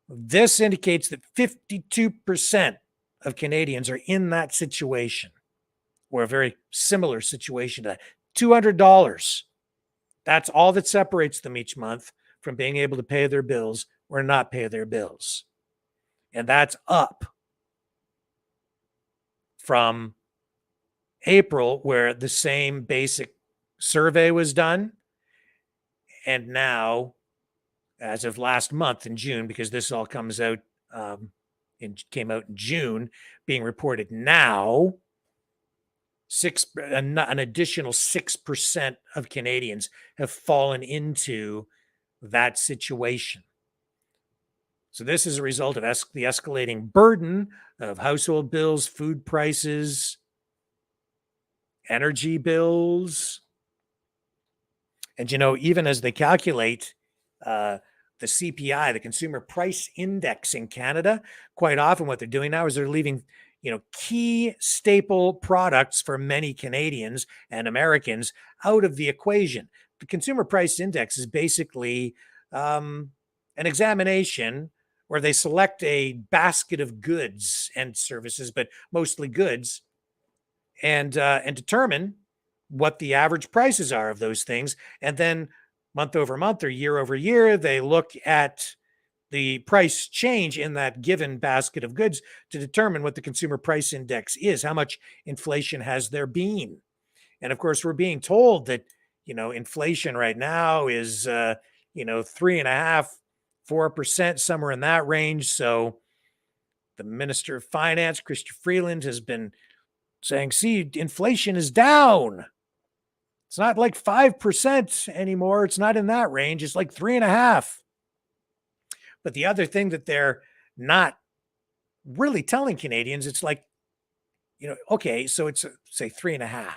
Speaker 2: this indicates that 52% of Canadians are in that situation, or a very similar situation to that. $200. That's all that separates them each month from being able to pay their bills or not pay their bills. And that's up from April, where the same basic survey was done. And now, as of last month in June, because this all comes out came out in June, being reported now, an additional 6% of Canadians have fallen into that situation. So this is a result of the escalating burden of household bills, food prices, energy bills. And, even as they calculate the CPI, the Consumer Price Index in Canada, quite often what they're doing now is they're leaving, key staple products for many Canadians and Americans out of the equation. The Consumer Price Index is basically an examination where they select a basket of goods and services, but mostly goods, and determine what the average prices are of those things. And then month over month or year over year, they look at the price change in that given basket of goods to determine what the Consumer Price Index is, how much inflation has there been. And of course, we're being told that, inflation right now is, 3.5%, 4%, somewhere in that range. So the Minister of Finance, Chrystia Freeland, has been saying, see, inflation is down. It's not like 5% anymore. It's not in that range. It's like 3.5%. But the other thing that they're not really telling Canadians, it's like, okay, so it's say 3.5.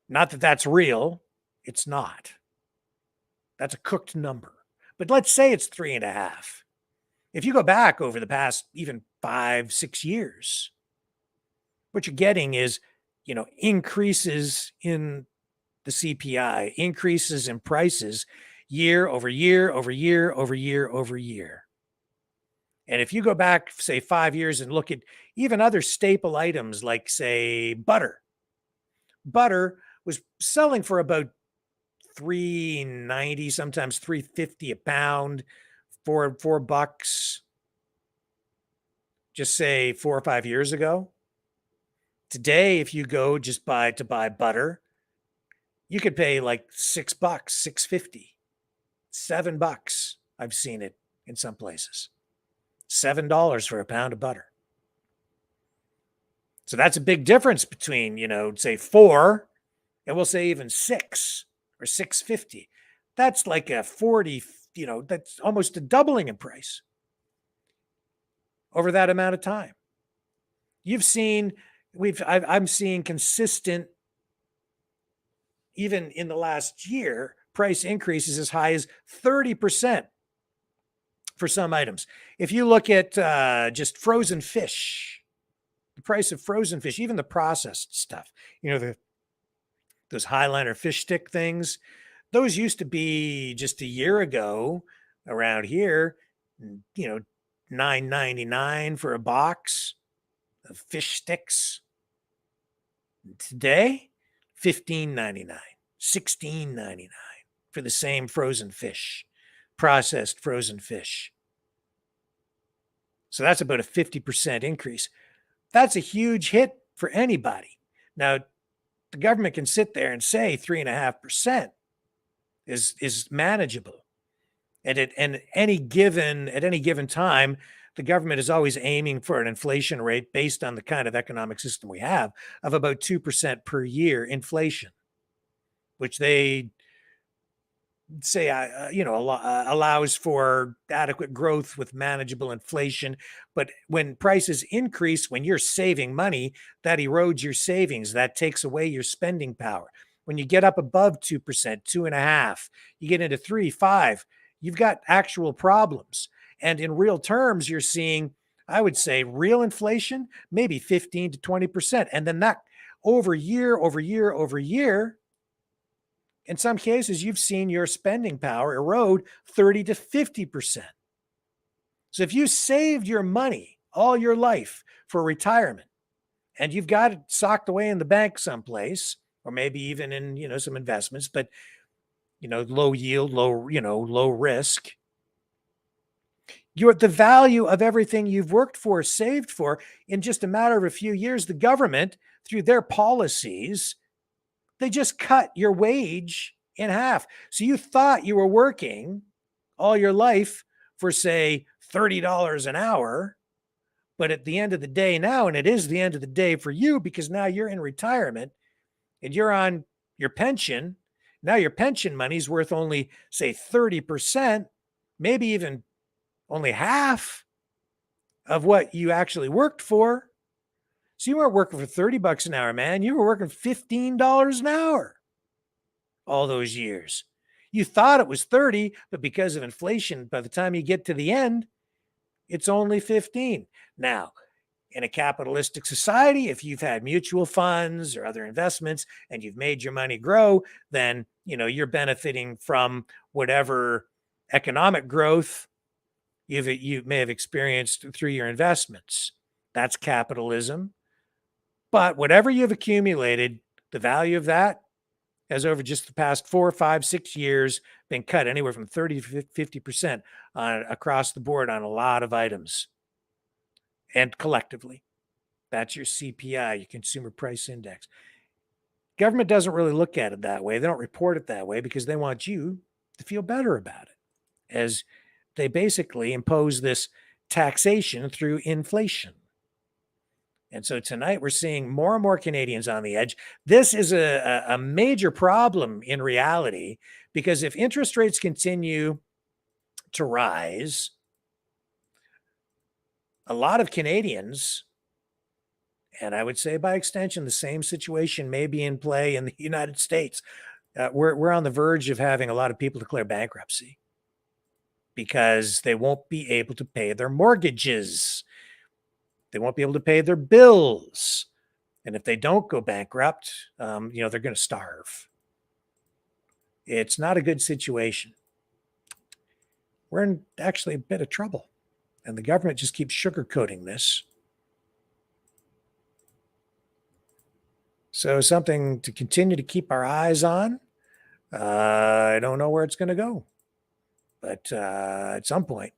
Speaker 2: Not that that's real. It's not. That's a cooked number. but let's say it's 3.5. If you go back over the past even 5-6 years, what you're getting is, increases in the CPI, increases in prices year over year over year over year over year. And if you go back, say, 5 years and look at even other staple items like, say, butter was selling for about $3.90, sometimes $3.50 a pound, $4, just say 4 or 5 years ago. Today, if you go just to buy butter, you could pay like $6, $6.50, $7. I've seen it in some places. $7 for a pound of butter. So that's a big difference between, say 4 and we'll say even 6 or $6.50. That's like a 40, that's almost a doubling in price over that amount of time. You've seen, I'm seeing consistent, even in the last year, price increases as high as 30% for some items. If you look at just frozen fish, the price of frozen fish, even the processed stuff, those Highliner fish stick things, those used to be just a year ago around here, $9.99 for a box of fish sticks. Today, $15.99, $16.99 for the same frozen fish, processed frozen fish. So that's about a 50% increase. That's a huge hit for anybody. Now, the government can sit there and say 3.5% is manageable. And at any given time, the government is always aiming for an inflation rate based on the kind of economic system we have of about 2% per year inflation, which they say, allows for adequate growth with manageable inflation. But when prices increase, when you're saving money, that erodes your savings. That takes away your spending power. When you get up above 2%, 2.5%, you get into 3, 5, you've got actual problems. And in real terms, you're seeing, I would say, real inflation, maybe 15 to 20%. And then that over year, in some cases, you've seen your spending power erode 30 to 50%. So if you saved your money all your life for retirement and you've got it socked away in the bank someplace, or maybe even in, some investments, but, low yield, low risk, the value of everything you've worked for, saved for, in just a matter of a few years, the government, through their policies, they just cut your wage in half. So you thought you were working all your life for, say, $30 an hour. But at the end of the day now, and it is the end of the day for you because now you're in retirement and you're on your pension. Now your pension money's worth only, say, 30%, maybe even only half of what you actually worked for. So you weren't working for $30 an hour, man. You were working $15 an hour all those years. You thought it was 30, but because of inflation, by the time you get to the end, it's only 15. Now, in a capitalistic society, if you've had mutual funds or other investments and you've made your money grow, then, you're benefiting from whatever economic growth you may have experienced through your investments. That's capitalism. But whatever you've accumulated, the value of that has over just the past 4, 5, 6 years been cut anywhere from 30 to 50% across the board on a lot of items. And collectively, that's your CPI, your consumer price index. Government doesn't really look at it that way. They don't report it that way because they want you to feel better about it, as they basically impose this taxation through inflation. And so tonight we're seeing more and more Canadians on the edge. This is a major problem in reality, because if interest rates continue to rise, a lot of Canadians, and I would say by extension, the same situation may be in play in the United States. We're on the verge of having a lot of people declare bankruptcy. because they won't be able to pay their mortgages. They won't be able to pay their bills. And if they don't go bankrupt, they're going to starve. It's not a good situation. We're in actually a bit of trouble. And the government just keeps sugarcoating this. So something to continue to keep our eyes on. I don't know where it's going to go. But at some point,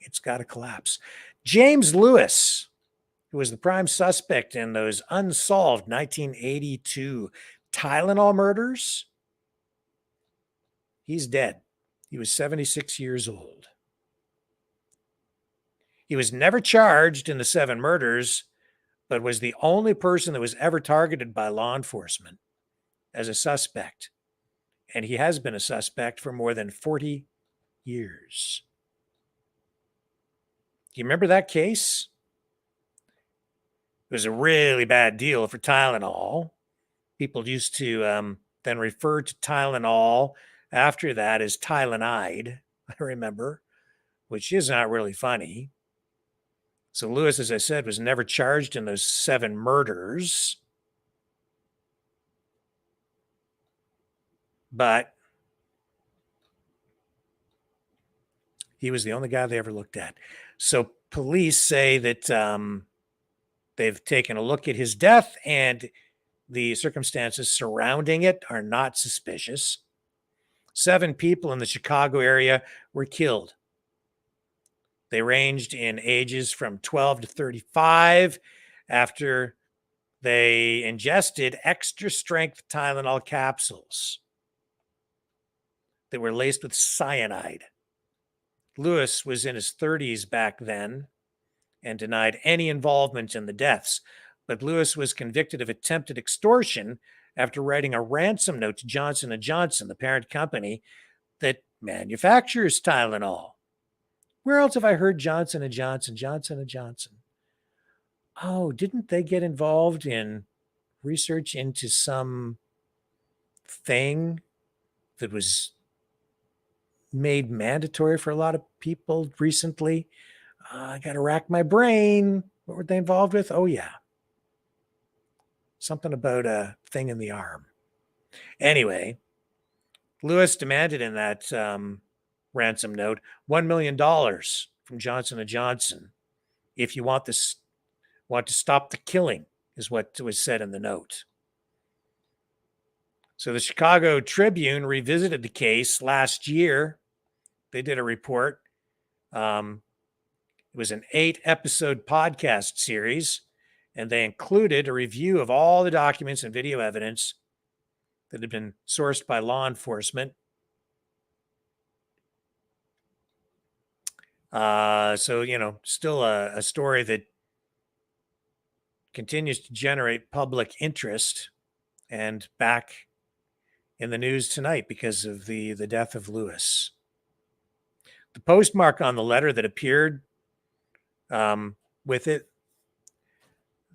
Speaker 2: it's got to collapse. James Lewis, who was the prime suspect in those unsolved 1982 Tylenol murders, he's dead. He was 76 years old. He was never charged in the 7 murders, but was the only person that was ever targeted by law enforcement as a suspect. And he has been a suspect for more than 40 years. Do you remember that case? It was a really bad deal for Tylenol. People used to then refer to Tylenol after that as Tylenide, I remember, which is not really funny. So Lewis, as I said, was never charged in those 7 murders. But he was the only guy they ever looked at. So police say that they've taken a look at his death and the circumstances surrounding it are not suspicious. 7 people in the Chicago area were killed. They ranged in ages from 12 to 35 after they ingested extra strength Tylenol capsules that were laced with cyanide. Lewis was in his 30s back then and denied any involvement in the deaths. But Lewis was convicted of attempted extortion after writing a ransom note to Johnson & Johnson, the parent company that manufactures Tylenol. Where else have I heard Johnson & Johnson? Oh, didn't they get involved in research into some thing that was made mandatory for a lot of people recently? I got to rack my brain. What were they involved with? Oh, yeah. Something about a thing in the arm. Anyway, Lewis demanded in that ransom note $1 million from Johnson & Johnson if you want to stop the killing, is what was said in the note. So the Chicago Tribune revisited the case last year. They did a report. It was an 8-episode podcast series, and they included a review of all the documents and video evidence that had been sourced by law enforcement. Still a story that continues to generate public interest and back in the news tonight because of the death of Lewis. The postmark on the letter that appeared with it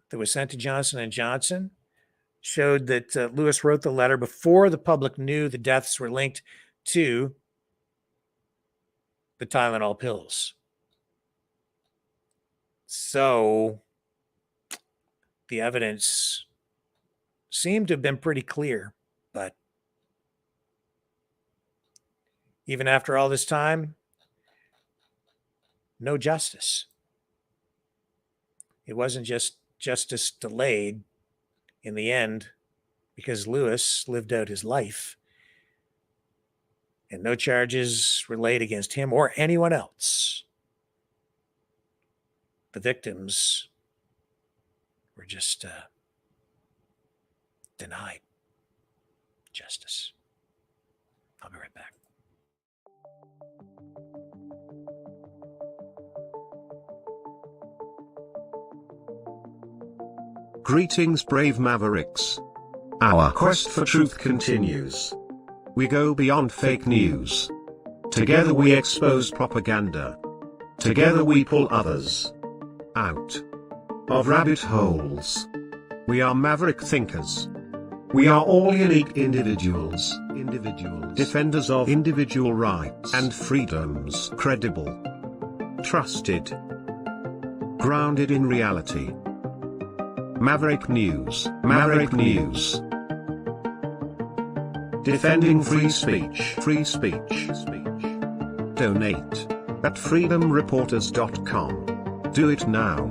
Speaker 2: that was sent to Johnson & Johnson showed that Lewis wrote the letter before the public knew the deaths were linked to the Tylenol pills. So the evidence seemed to have been pretty clear, but even after all this time, no justice. It wasn't just justice delayed in the end because Lewis lived out his life and no charges were laid against him or anyone else. The victims were just denied justice. I'll be right back.
Speaker 3: Greetings, brave Mavericks. Our quest for truth continues. We go beyond fake news. Together we expose propaganda. Together we pull others out of rabbit holes. We are maverick thinkers. We are all unique individuals, defenders of individual rights and freedoms, credible, trusted, grounded in reality. Maverick News, Maverick News. Defending free speech, free speech. Donate at freedomreporters.com. Do it now.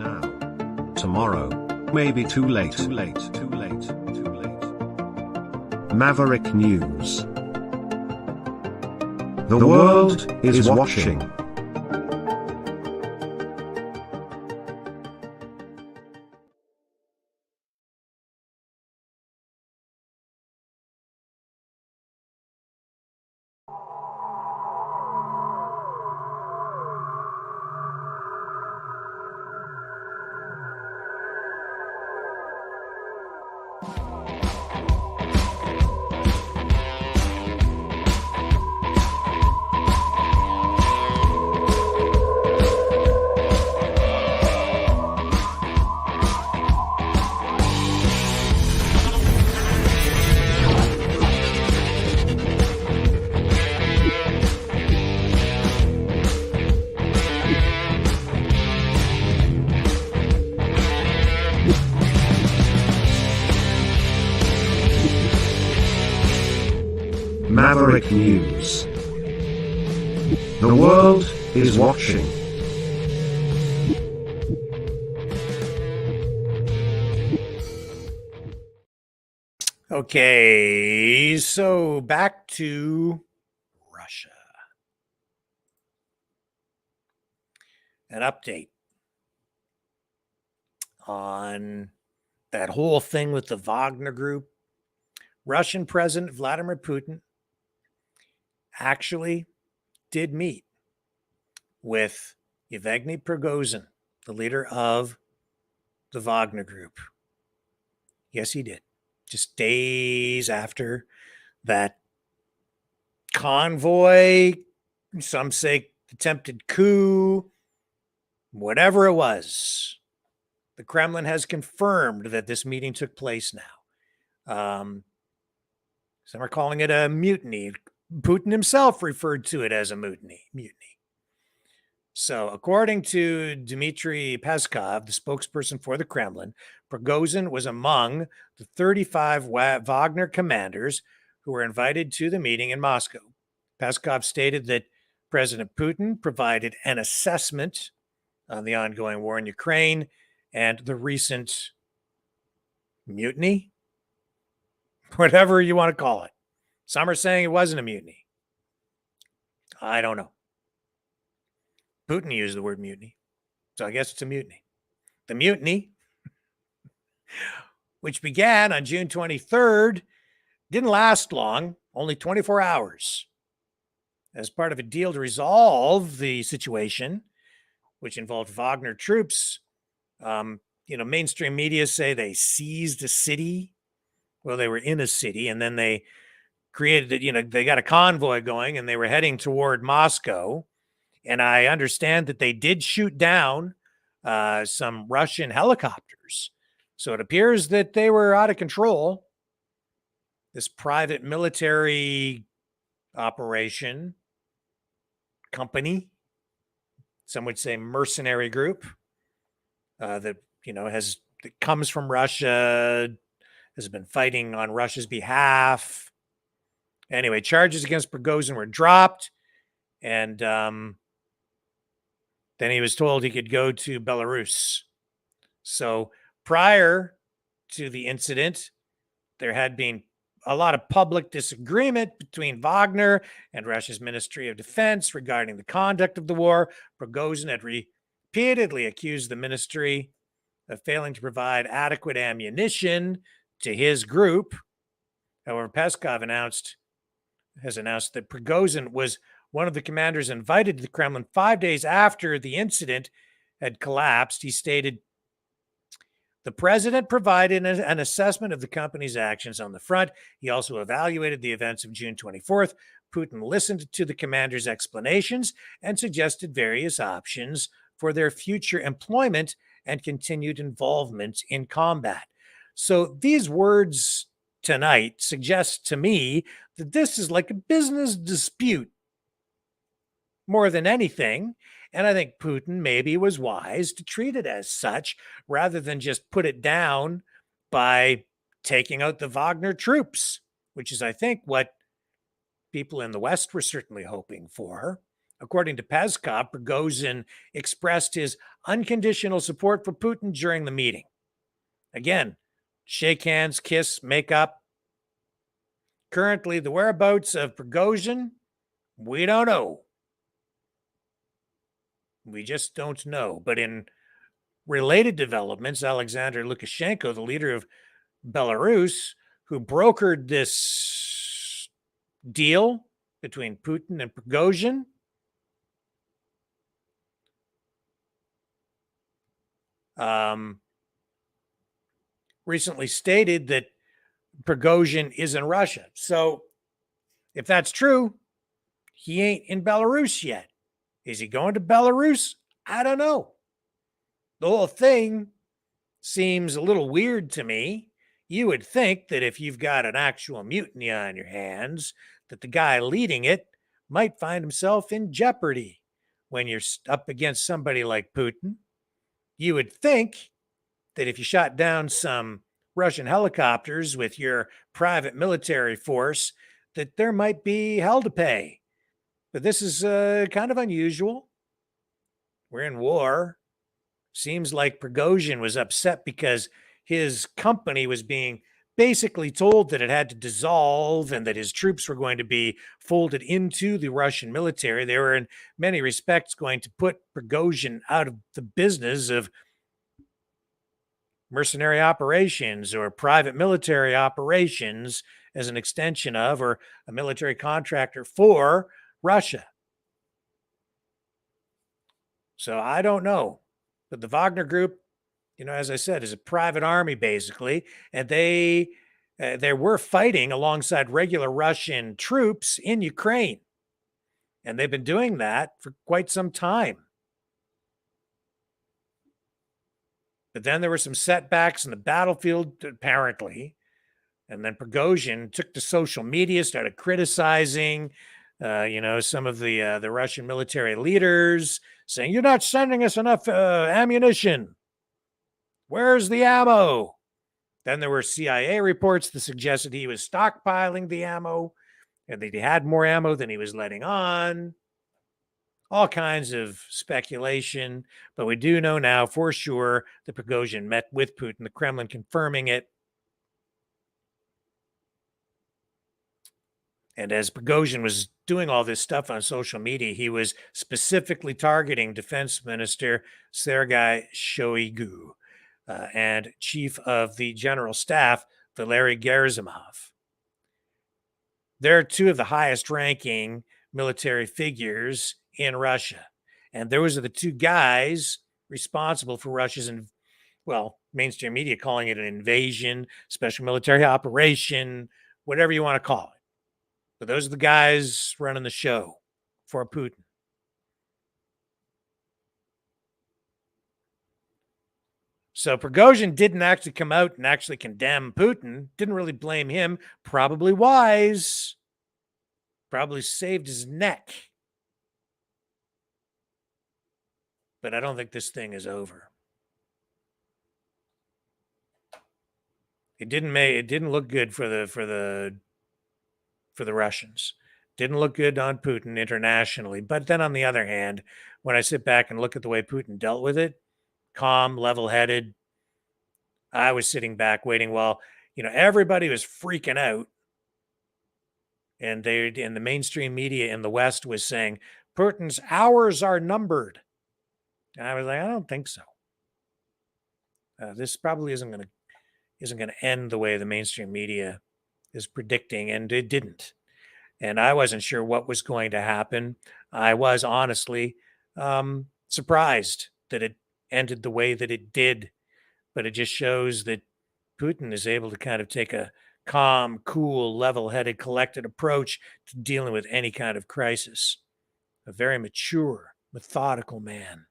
Speaker 3: Tomorrow may be too late. Maverick News. The world is watching. Maverick News. The world is watching.
Speaker 2: Okay, so back to Russia. An update on that whole thing with the Wagner Group. Russian President Vladimir Putin actually did meet with Yevgeny Prigozhin, the leader of the Wagner Group. Yes, he did. Just days after that convoy, some say attempted coup, whatever it was, the Kremlin has confirmed that this meeting took place now. Some are calling it a mutiny. Putin himself referred to it as a mutiny. So, according to Dmitry Peskov, the spokesperson for the Kremlin, Prigozhin was among the 35 Wagner commanders who were invited to the meeting in Moscow. Peskov stated that President Putin provided an assessment on the ongoing war in Ukraine and the recent mutiny, whatever you want to call it. Some are saying it wasn't a mutiny. I don't know. Putin used the word mutiny, so I guess it's a mutiny. The mutiny, which began on June 23rd, didn't last long, only 24 hours. As part of a deal to resolve the situation, which involved Wagner troops, mainstream media say they seized a city. Well, they were in a city, and then they created, they got a convoy going, and they were heading toward Moscow. And I understand that they did shoot down some Russian helicopters. So it appears that they were out of control. This private military operation company, some would say mercenary group, that comes from Russia, has been fighting on Russia's behalf. Anyway, charges against Prigozhin were dropped, and then he was told he could go to Belarus. So prior to the incident, there had been a lot of public disagreement between Wagner and Russia's Ministry of Defense regarding the conduct of the war. Prigozhin had repeatedly accused the ministry of failing to provide adequate ammunition to his group. However, Peskov has announced that Prigozhin was one of the commanders invited to the Kremlin 5 days after the incident had collapsed. He stated, "The president provided an assessment of the company's actions on the front. He also evaluated the events of June 24th. Putin listened to the commander's explanations and suggested various options for their future employment and continued involvement in combat." So these words tonight suggests to me that this is like a business dispute more than anything. And I think Putin maybe was wise to treat it as such rather than just put it down by taking out the Wagner troops, which is, I think, what people in the West were certainly hoping for. According to Peskov, Prigozhin expressed his unconditional support for Putin during the meeting. Again, shake hands, kiss, make up. Currently, the whereabouts of Prigozhin, we don't know. We just don't know. But in related developments, Alexander Lukashenko, the leader of Belarus, who brokered this deal between Putin and Prigozhin, recently stated that Prigozhin is in Russia. So if that's true, he ain't in Belarus yet. Is he going to Belarus? I don't know. The whole thing seems a little weird to me. You would think that if you've got an actual mutiny on your hands, that the guy leading it might find himself in jeopardy when you're up against somebody like Putin. You would think that if you shot down some Russian helicopters with your private military force, that there might be hell to pay. But this is kind of unusual. We're in war. Seems like Prigozhin was upset because his company was being basically told that it had to dissolve and that his troops were going to be folded into the Russian military. They were in many respects going to put Prigozhin out of the business of mercenary operations or private military operations as an extension of or a military contractor for Russia. So I don't know. But the Wagner Group, as I said, is a private army basically, and they were fighting alongside regular Russian troops in Ukraine, and they've been doing that for quite some time. But then there were some setbacks in the battlefield, apparently, and then Prigozhin took to social media, started criticizing, some of the Russian military leaders, saying, "You're not sending us enough ammunition. Where's the ammo?" Then there were CIA reports that suggested he was stockpiling the ammo and that he had more ammo than he was letting on. All kinds of speculation, but we do know now for sure that Prigozhin met with Putin, the Kremlin confirming it. And as Prigozhin was doing all this stuff on social media, he was specifically targeting Defense Minister Sergei Shoigu and Chief of the General Staff, Valery Gerasimov. They're two of the highest ranking military figures in Russia. And those are the two guys responsible for Russia's, mainstream media calling it an invasion, special military operation, whatever you want to call it. But those are the guys running the show for Putin. So Prigozhin didn't actually come out and actually condemn Putin, didn't really blame him, probably wise, probably saved his neck. But I don't think this thing is over. It didn't look good for the Russians. Didn't look good on Putin internationally. But then on the other hand, when I sit back and look at the way Putin dealt with it, calm, level-headed, I was sitting back waiting while, everybody was freaking out. And the mainstream media in the West was saying, Putin's hours are numbered. And I was like, I don't think so. This probably isn't going to end the way the mainstream media is predicting, and it didn't. And I wasn't sure what was going to happen. I was honestly surprised that it ended the way that it did, but it just shows that Putin is able to kind of take a calm, cool, level-headed, collected approach to dealing with any kind of crisis. A very mature, methodical man.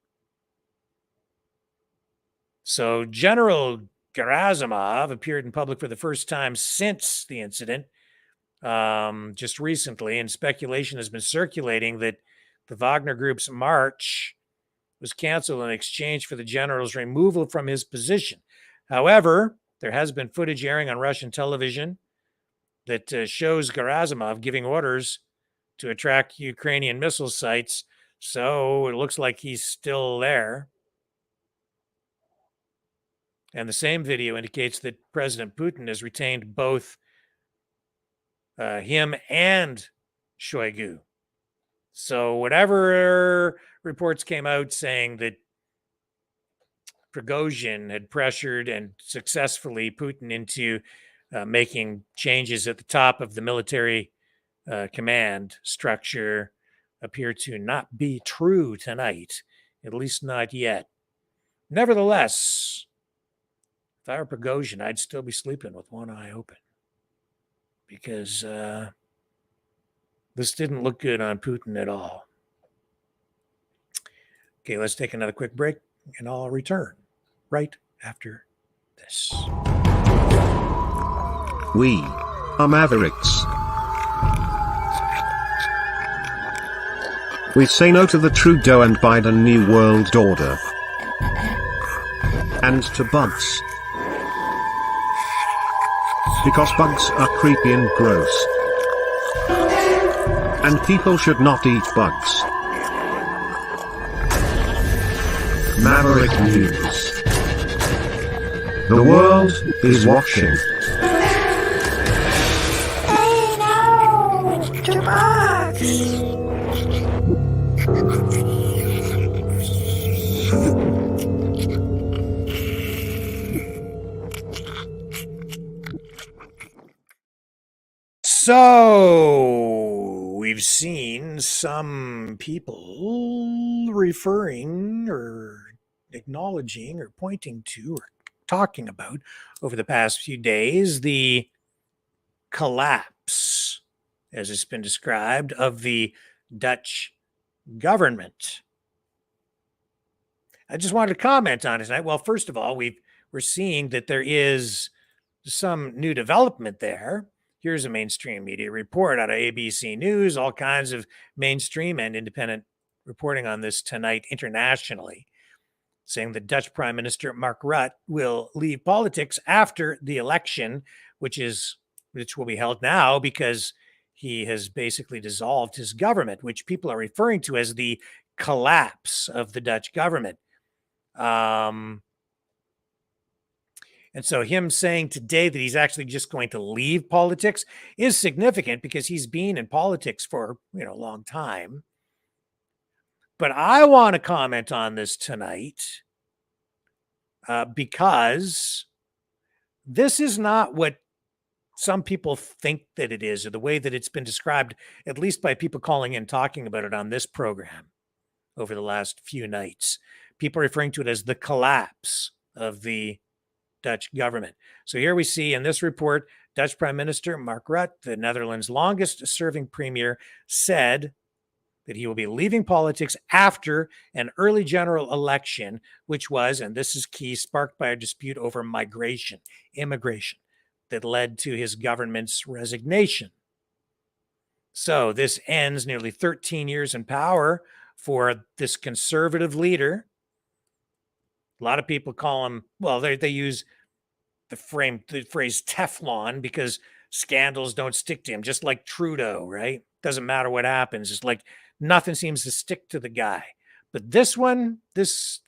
Speaker 2: So General Gerasimov appeared in public for the first time since the incident just recently, and speculation has been circulating that the Wagner Group's march was canceled in exchange for the general's removal from his position. However, there has been footage airing on Russian television that shows Gerasimov giving orders to attract Ukrainian missile sites, so it looks like he's still there. And the same video indicates that President Putin has retained both him and Shoigu. So whatever reports came out saying that Prigozhin had pressured and successfully Putin into making changes at the top of the military command structure appear to not be true tonight, at least not yet. Nevertheless, if I were Prigozhin, I'd still be sleeping with one eye open, because this didn't look good on Putin at all. Okay, let's take another quick break, and I'll return right after this.
Speaker 3: We are Mavericks. We say no to the Trudeau and Biden New World Order. And to bugs. Because bugs are creepy and gross. And people should not eat bugs. Maverick News. The world is watching.
Speaker 9: Hey, no! 2 bucks!
Speaker 2: So we've seen some people referring or acknowledging or pointing to or talking about over the past few days the collapse, as it's been described, of the Dutch government. I just wanted to comment on it tonight. Well, first of all, we're seeing that there is some new development there. Here's a mainstream media report out of ABC News, all kinds of mainstream and independent reporting on this tonight internationally, saying the Dutch Prime Minister Mark Rutte will leave politics after the election, which will be held now because he has basically dissolved his government, which people are referring to as the collapse of the Dutch government. And so him saying today that he's actually just going to leave politics is significant because he's been in politics for, a long time. But I want to comment on this tonight because this is not what some people think that it is, or the way that it's been described, at least by people calling in talking about it on this program over the last few nights. People referring to it as the collapse of the Dutch government. So here we see in this report, Dutch Prime Minister Mark Rutte, the Netherlands' longest serving premier, said that he will be leaving politics after an early general election, which was, and this is key, sparked by a dispute over immigration, that led to his government's resignation. So this ends nearly 13 years in power for this conservative leader. A lot of people call him, well, they use the phrase Teflon because scandals don't stick to him, just like Trudeau, right? Doesn't matter what happens. It's like nothing seems to stick to the guy. But this one, this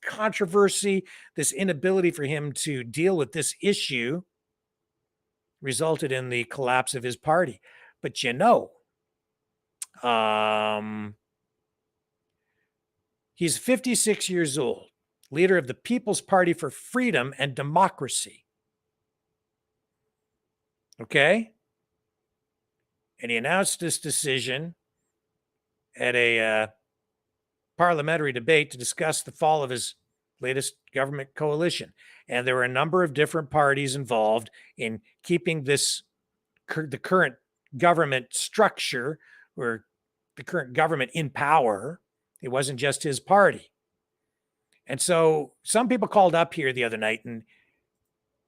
Speaker 2: controversy, this inability for him to deal with this issue resulted in the collapse of his party. But he's 56 years old, leader of the People's Party for Freedom and Democracy. Okay? And he announced this decision at a parliamentary debate to discuss the fall of his latest government coalition. And there were a number of different parties involved in keeping the current government structure, or the current government in power. It wasn't just his party. And so some people called up here the other night and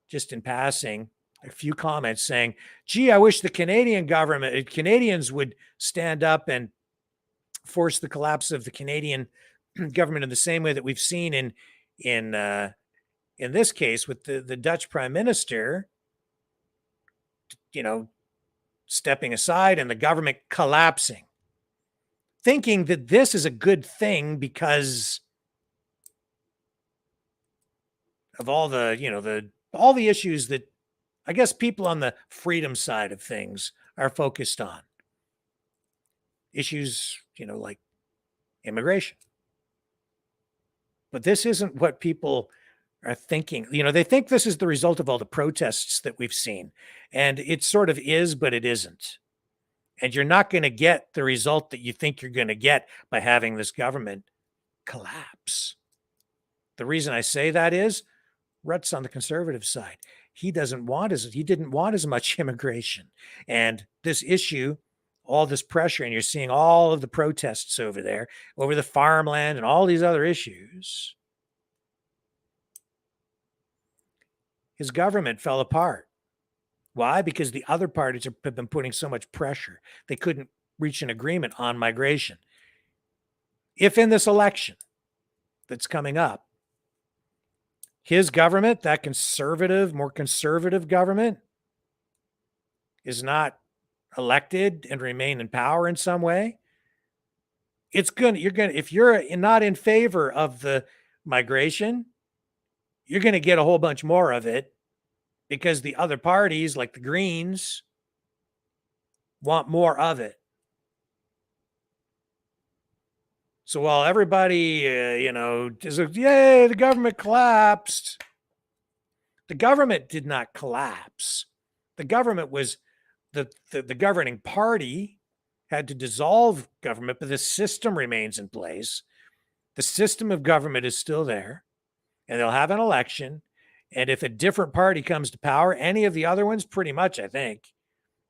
Speaker 2: just in passing, a few comments saying, gee, I wish the Canadians would stand up and force the collapse of the Canadian government in the same way that we've seen in this case with the Dutch prime minister, stepping aside and the government collapsing, thinking that this is a good thing because of all the all the issues that I guess people on the freedom side of things are focused on. Issues, like immigration. But this isn't what people are thinking. They think this is the result of all the protests that we've seen. And it sort of is, but it isn't. And you're not going to get the result that you think you're going to get by having this government collapse. The reason I say that is Rutt's on the conservative side. He didn't want as much immigration. And this issue, all this pressure, and you're seeing all of the protests over there, over the farmland and all these other issues. His government fell apart. Why? Because the other parties have been putting so much pressure. They couldn't reach an agreement on migration. If in this election that's coming up, his government, that more conservative government, is not elected and remain in power in some way, if you're not in favor of the migration, you're going to get a whole bunch more of it because the other parties, like the Greens, want more of it. So while everybody, is like, yay, the government collapsed. The government did not collapse. The government was, the governing party had to dissolve government, but the system remains in place. The system of government is still there, and they'll have an election. And if a different party comes to power, any of the other ones, pretty much, I think,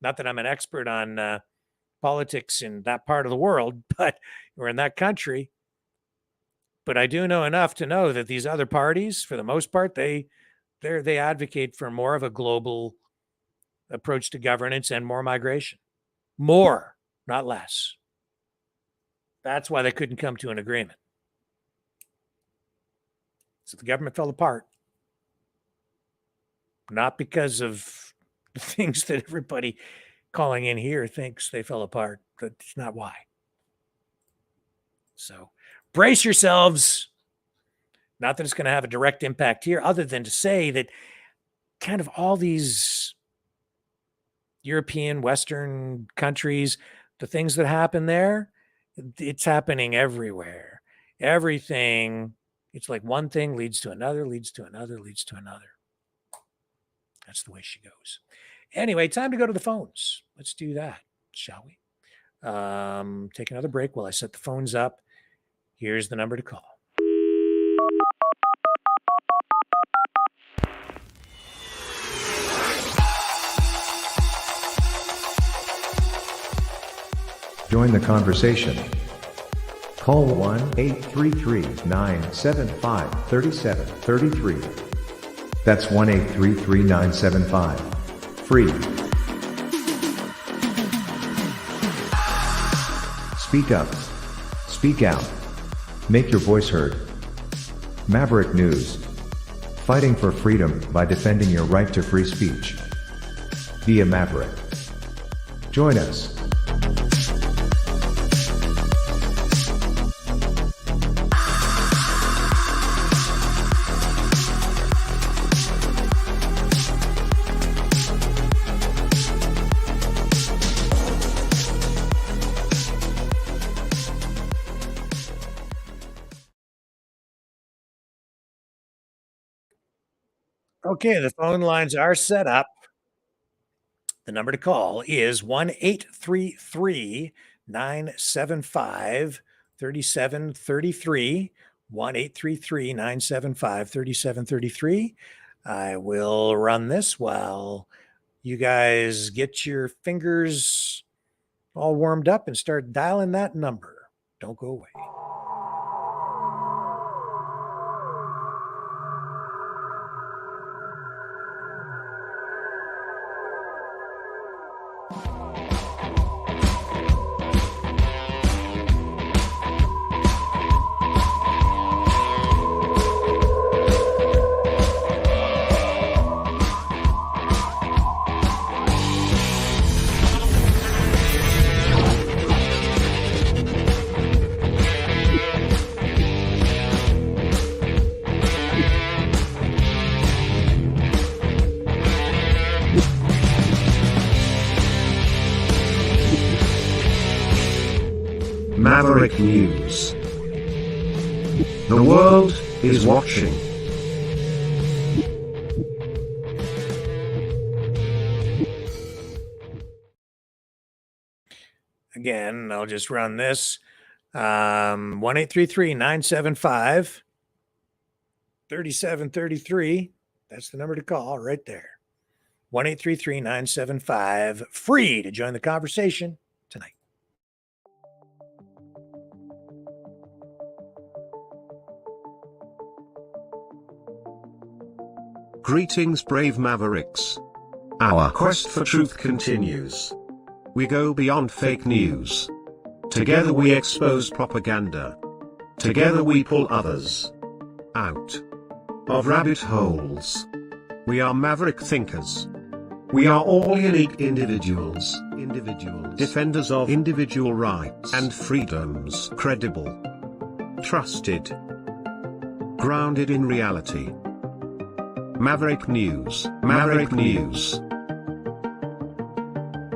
Speaker 2: not that I'm an expert on politics in that part of the world, but or in that country. But I do know enough to know that these other parties, for the most part, they advocate for more of a global approach to governance and more migration. More, not less. That's why they couldn't come to an agreement. So the government fell apart. Not because of the things that everybody calling in here thinks they fell apart. That's not why. So brace yourselves. Not that it's going to have a direct impact here, other than to say that kind of all these European, Western countries, the things that happen there, it's happening everywhere. Everything, it's like one thing leads to another, leads to another, leads to another. That's the way she goes. Anyway, time to go to the phones. Let's do that, shall we? Take another break while I set the phones up. Here's the number to call.
Speaker 1: Join the conversation. Call 1-833-975-3733. That's 1-833-975. Free. Speak up. Speak out. Make your voice heard. Maverick News. Fighting for freedom by defending your right to free speech. Be a Maverick. Join us.
Speaker 2: Okay, the phone lines are set up. The number to call is 1-833-975-3733. 1-833-975-3733. I will run this while you guys get your fingers all warmed up and start dialing that number. Don't go away.
Speaker 3: Maverick News. The world is watching.
Speaker 2: Again, I'll just run this. 1-833-975-3733. That's the number to call right there. 1-833-975-FREE to join the conversation tonight.
Speaker 3: Greetings, brave Mavericks. Our quest for truth continues. We go beyond fake news. Together we expose propaganda. Together we pull others out of rabbit holes. We are maverick thinkers. We are all unique individuals. Defenders of individual rights and freedoms. Credible. Trusted. Grounded in reality. Maverick News. Maverick News.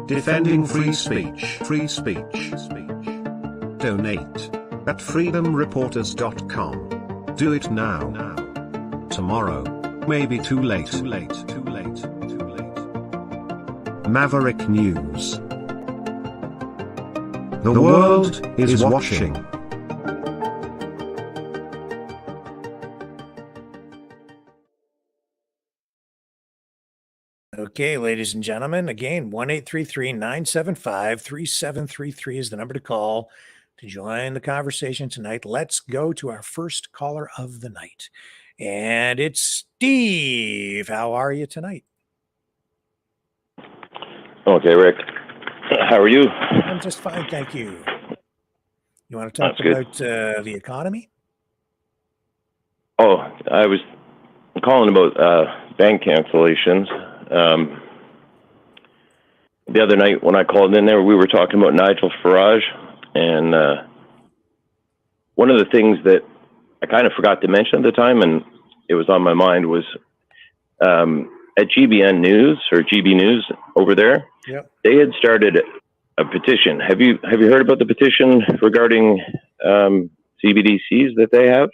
Speaker 3: Defending free speech. Free speech. Donate at freedomreporters.com. Do it now. Tomorrow may be too late. Maverick News. The world is watching.
Speaker 2: Okay, ladies and gentlemen, again, 1-833-975-3733 is the number to call to join the conversation tonight. Let's go to our first caller of the night. And it's Steve. How are you tonight?
Speaker 11: Okay, Rick. How are you?
Speaker 2: I'm just fine, thank you. You want to talk
Speaker 11: That's good.
Speaker 2: about the economy?
Speaker 11: Oh, I was calling about bank cancellations. The other night when I called in there, we were talking about Nigel Farage, and one of the things that I kind of forgot to mention at the time, and it was on my mind, was at GBN News or GB News over there.
Speaker 2: Yep.
Speaker 11: They had started a petition. Have you heard about the petition regarding CBDCs that they have?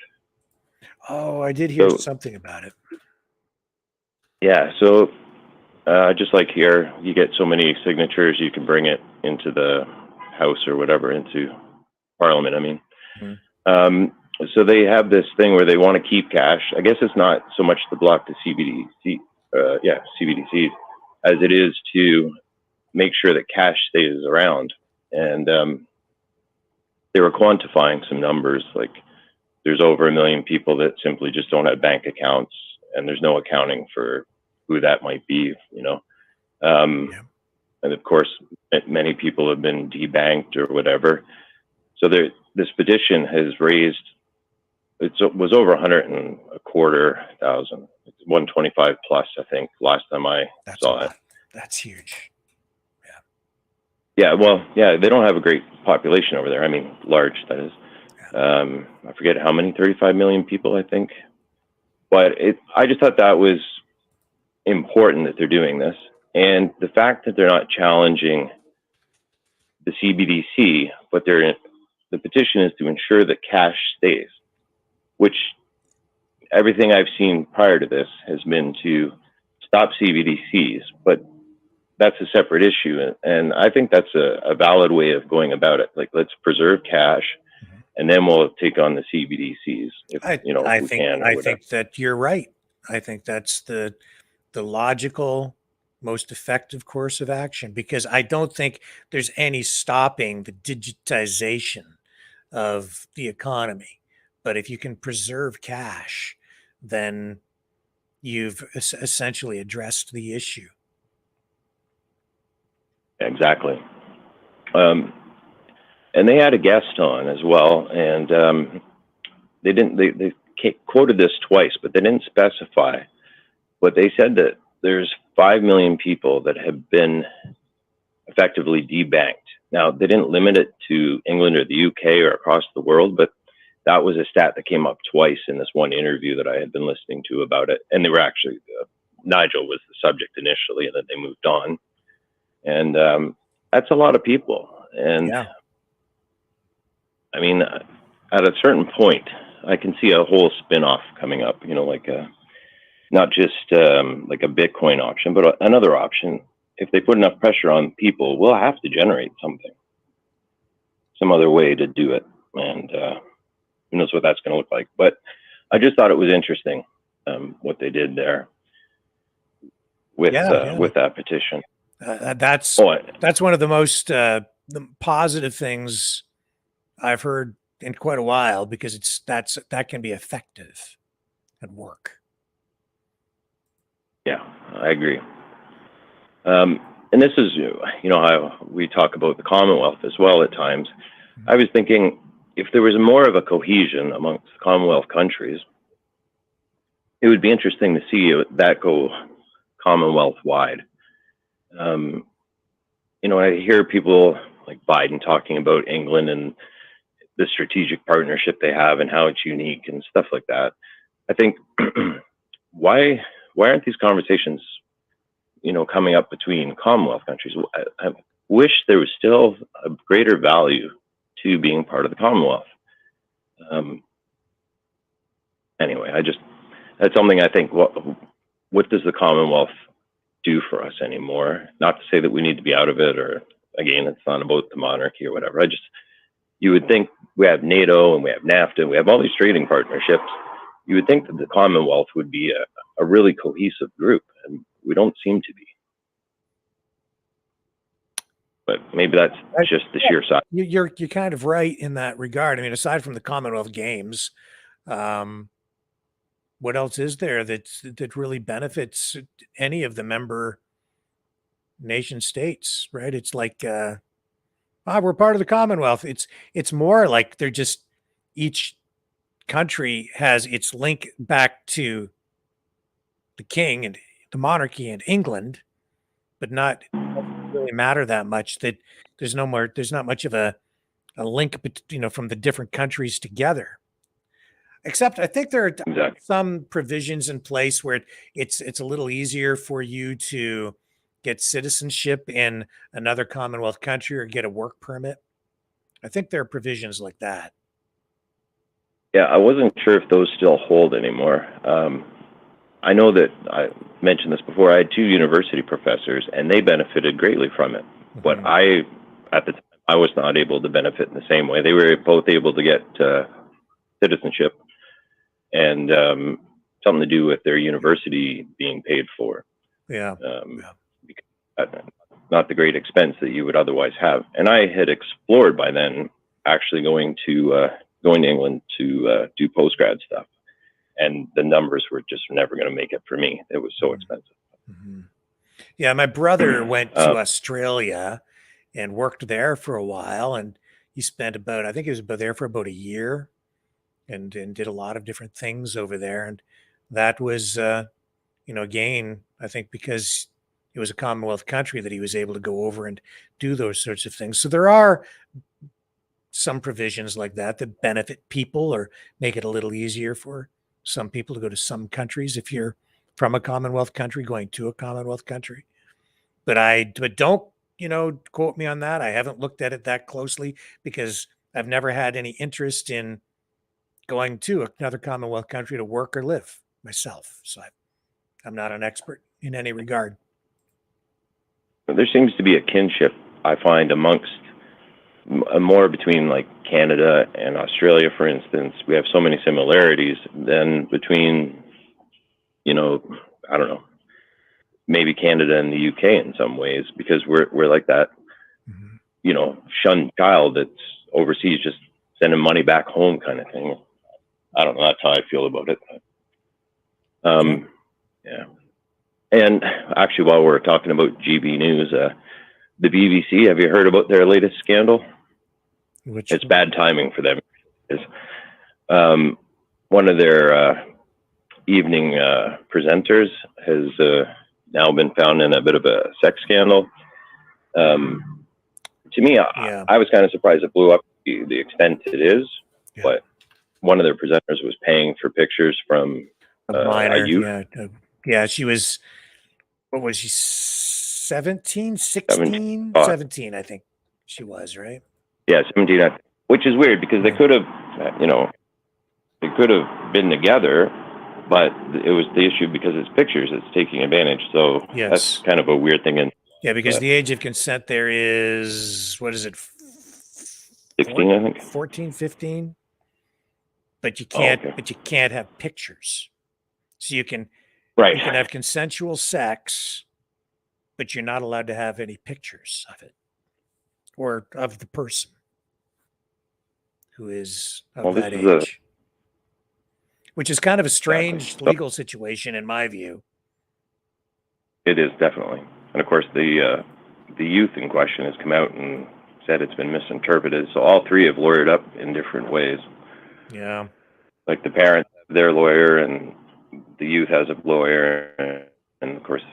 Speaker 2: Oh, I did hear something about it.
Speaker 11: Yeah, so just like here, you get so many signatures, you can bring it into the House or whatever, into Parliament, I mean.
Speaker 2: Mm-hmm.
Speaker 11: So they have this thing where they want to keep cash. I guess it's not so much to block the CBDCs, as it is to make sure that cash stays around. And they were quantifying some numbers, like there's over 1 million people that simply just don't have bank accounts, and there's no accounting for who that might be, you know. And of course, many people have been debanked or whatever. So this petition has raised, it was over 125,000, 125 plus, I think, last time I saw it.
Speaker 2: That's huge.
Speaker 11: Yeah, well, yeah, they don't have a great population over there. I mean, large, that is. I forget how many, 35 million people, I think. But I just thought that was important that they're doing this. And the fact that they're not challenging the CBDC, but the petition is to ensure that cash stays, which everything I've seen prior to this has been to stop CBDCs, but that's a separate issue. And I think that's a valid way of going about it. Like, let's preserve cash, and then we'll take on the CBDCs.
Speaker 2: I think that you're right. I think that's the logical, most effective course of action, because I don't think there's any stopping the digitization of the economy. But if you can preserve cash, then you've essentially addressed the issue.
Speaker 11: Exactly. And they had a guest on as well, and they quoted this twice, but they didn't specify. But they said that there's 5 million people that have been effectively debanked. Now, they didn't limit it to England or the UK or across the world, but that was a stat that came up twice in this one interview that I had been listening to about it. And they were actually, Nigel was the subject initially, and then they moved on. And that's a lot of people. And I mean, at a certain point, I can see a whole spin-off coming up, like not just like a Bitcoin auction, but another auction. If they put enough pressure on people, we'll have to generate something, some other way to do it. And who knows what that's going to look like. But I just thought it was interesting what they did there with that petition.
Speaker 2: That's one of the most the positive things I've heard in quite a while, because that can be effective at work.
Speaker 11: Yeah, I agree. And this is, how we talk about the Commonwealth as well at times. I was thinking, if there was more of a cohesion amongst Commonwealth countries, it would be interesting to see that go Commonwealth-wide. I hear people like Biden talking about England and the strategic partnership they have and how it's unique and stuff like that. I think, why aren't these conversations, coming up between Commonwealth countries? I wish there was still a greater value to being part of the Commonwealth. Anyway, that's something I think, what does the Commonwealth do for us anymore? Not to say that we need to be out of it, or again, it's not about the monarchy or whatever. You would think, we have NATO and we have NAFTA, and we have all these trading partnerships. You would think that the Commonwealth would be a really cohesive group, and we don't seem to be. But maybe that's just the sheer size.
Speaker 2: You're kind of right in that regard. I mean, aside from the Commonwealth Games, what else is there that really benefits any of the member nation states, right? It's like, we're part of the Commonwealth. It's more like they're just, each country has its link back to the king and the monarchy and England, but not really matter that much, that there's not much of a link, from the different countries together. Except I think there are some provisions in place where it's a little easier for you to get citizenship in another Commonwealth country or get a work permit. I think there are provisions like that.
Speaker 11: Yeah, I wasn't sure if those still hold anymore. I know that I mentioned this before. I had 2 university professors, and they benefited greatly from it. But at the time, I was not able to benefit in the same way. They were both able to get citizenship and something to do with their university being paid for. Not the great expense that you would otherwise have. And I had explored by then actually going to England to do postgrad stuff. And the numbers were just never going to make it for me. It was so expensive.
Speaker 2: Yeah, my brother went to Australia and worked there for a while, and he spent I think he was there for about a year, and did a lot of different things over there. And that was, again, I think because it was a Commonwealth country, that he was able to go over and do those sorts of things. So there are some provisions like that benefit people, or make it a little easier for some people to go to some countries if you're from a Commonwealth country going to a Commonwealth country. But don't, quote me on that. I haven't looked at it that closely, because I've never had any interest in going to another Commonwealth country to work or live myself. So I'm not an expert in any regard.
Speaker 11: There seems to be a kinship, I find, amongst more between like Canada and Australia, for instance. We have so many similarities than between, I don't know, maybe Canada and the UK in some ways, because we're like that, shunned child that's overseas, just sending money back home kind of thing. I don't know. That's how I feel about it. Yeah. And actually, while we're talking about GB News, the BBC, have you heard about their latest scandal? It's bad timing for them. One of their evening presenters has now been found in a bit of a sex scandal. To me, I was kind of surprised it blew up the extent it is, but one of their presenters was paying for pictures from a youth.
Speaker 2: Yeah, she was, what was she, 17, 16? 17, I think she was, right?
Speaker 11: Yeah, 17. which is weird because they could have, they could have been together, but it was the issue because it's pictures, it's taking advantage. So
Speaker 2: Yes.
Speaker 11: that's kind of a weird thing. And
Speaker 2: Yeah, because the age of consent there is, what is it?
Speaker 11: 16, I think.
Speaker 2: 14, 15. But you can't,
Speaker 11: okay.
Speaker 2: but you can't have pictures. So you can
Speaker 11: Right.
Speaker 2: have consensual sex, but you're not allowed to have any pictures of it or of the person who is of that age. Which is kind of a strange legal situation in my view.
Speaker 11: It is, definitely. And of course, the youth in question has come out and said it's been misinterpreted. So all three have lawyered up in different ways.
Speaker 2: Yeah.
Speaker 11: Like the parents have their lawyer, and the youth has a lawyer, and of course,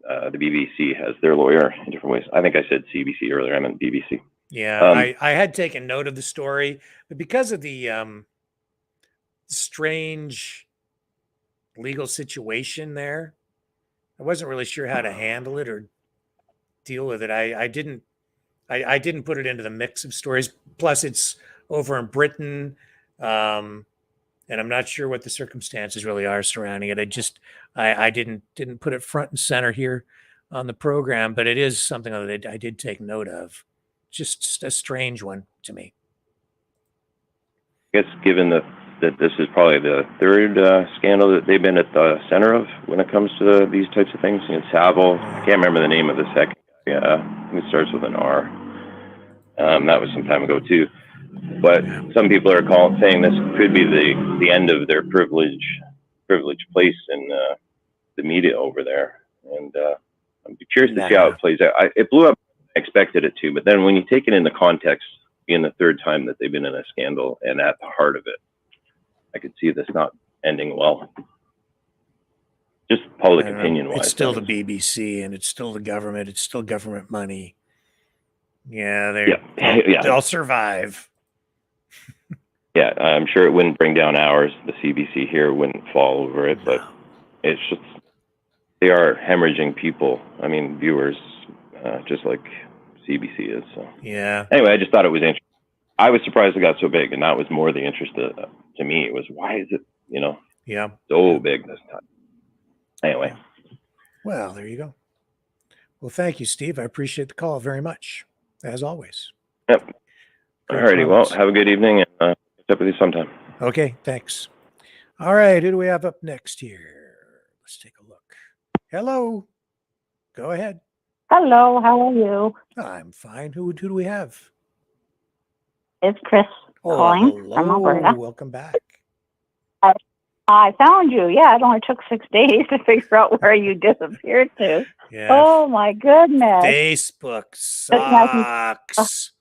Speaker 11: the BBC has their lawyer in different ways. I think I said CBC earlier. I meant BBC.
Speaker 2: Yeah, I had taken note of the story, but because of the strange legal situation there, I wasn't really sure how to handle it or deal with it. I didn't put it into the mix of stories. Plus, it's over in Britain, and I'm not sure what the circumstances really are surrounding it. I didn't put it front and center here on the program, but it is something that I did take note of. Just a strange one to me.
Speaker 11: I guess given that this is probably the third scandal that they've been at the center of when it comes to these types of things. In Savile, I can't remember the name of the second. Yeah, it starts with an R. That was some time ago too. But some people are saying this could be the end of their privileged place in the media over there. And I'm curious to see how it plays out. It blew up. I expected it to, but then when you take it into context, being the third time that they've been in a scandal and at the heart of it, I could see this not ending well. Just public opinion wise.
Speaker 2: It's still the BBC and it's still the government. It's still government money. Yeah, they'll survive.
Speaker 11: Yeah, I'm sure it wouldn't bring down ours. The CBC here wouldn't fall over it, but it's just, they are hemorrhaging people. I mean, viewers, just like CBC is. So
Speaker 2: yeah.
Speaker 11: Anyway, I just thought it was interesting. I was surprised it got so big, and that was more the interest to me. It was, why is it, so big this time? Anyway.
Speaker 2: Well, there you go. Well, thank you, Steve. I appreciate the call very much, as always.
Speaker 11: Yep. All righty. Well, have a good evening, and catch up with you sometime.
Speaker 2: Okay, thanks. All right, who do we have up next here? Let's take a look. Hello. Go ahead.
Speaker 12: Hello, how are you?
Speaker 2: I'm fine. Who do we have?
Speaker 12: It's Chris calling from Alberta.
Speaker 2: Welcome back.
Speaker 12: I found you. Yeah, it only took 6 days to figure out where you disappeared to.
Speaker 2: Yeah.
Speaker 12: Oh, my goodness.
Speaker 2: Facebook sucks.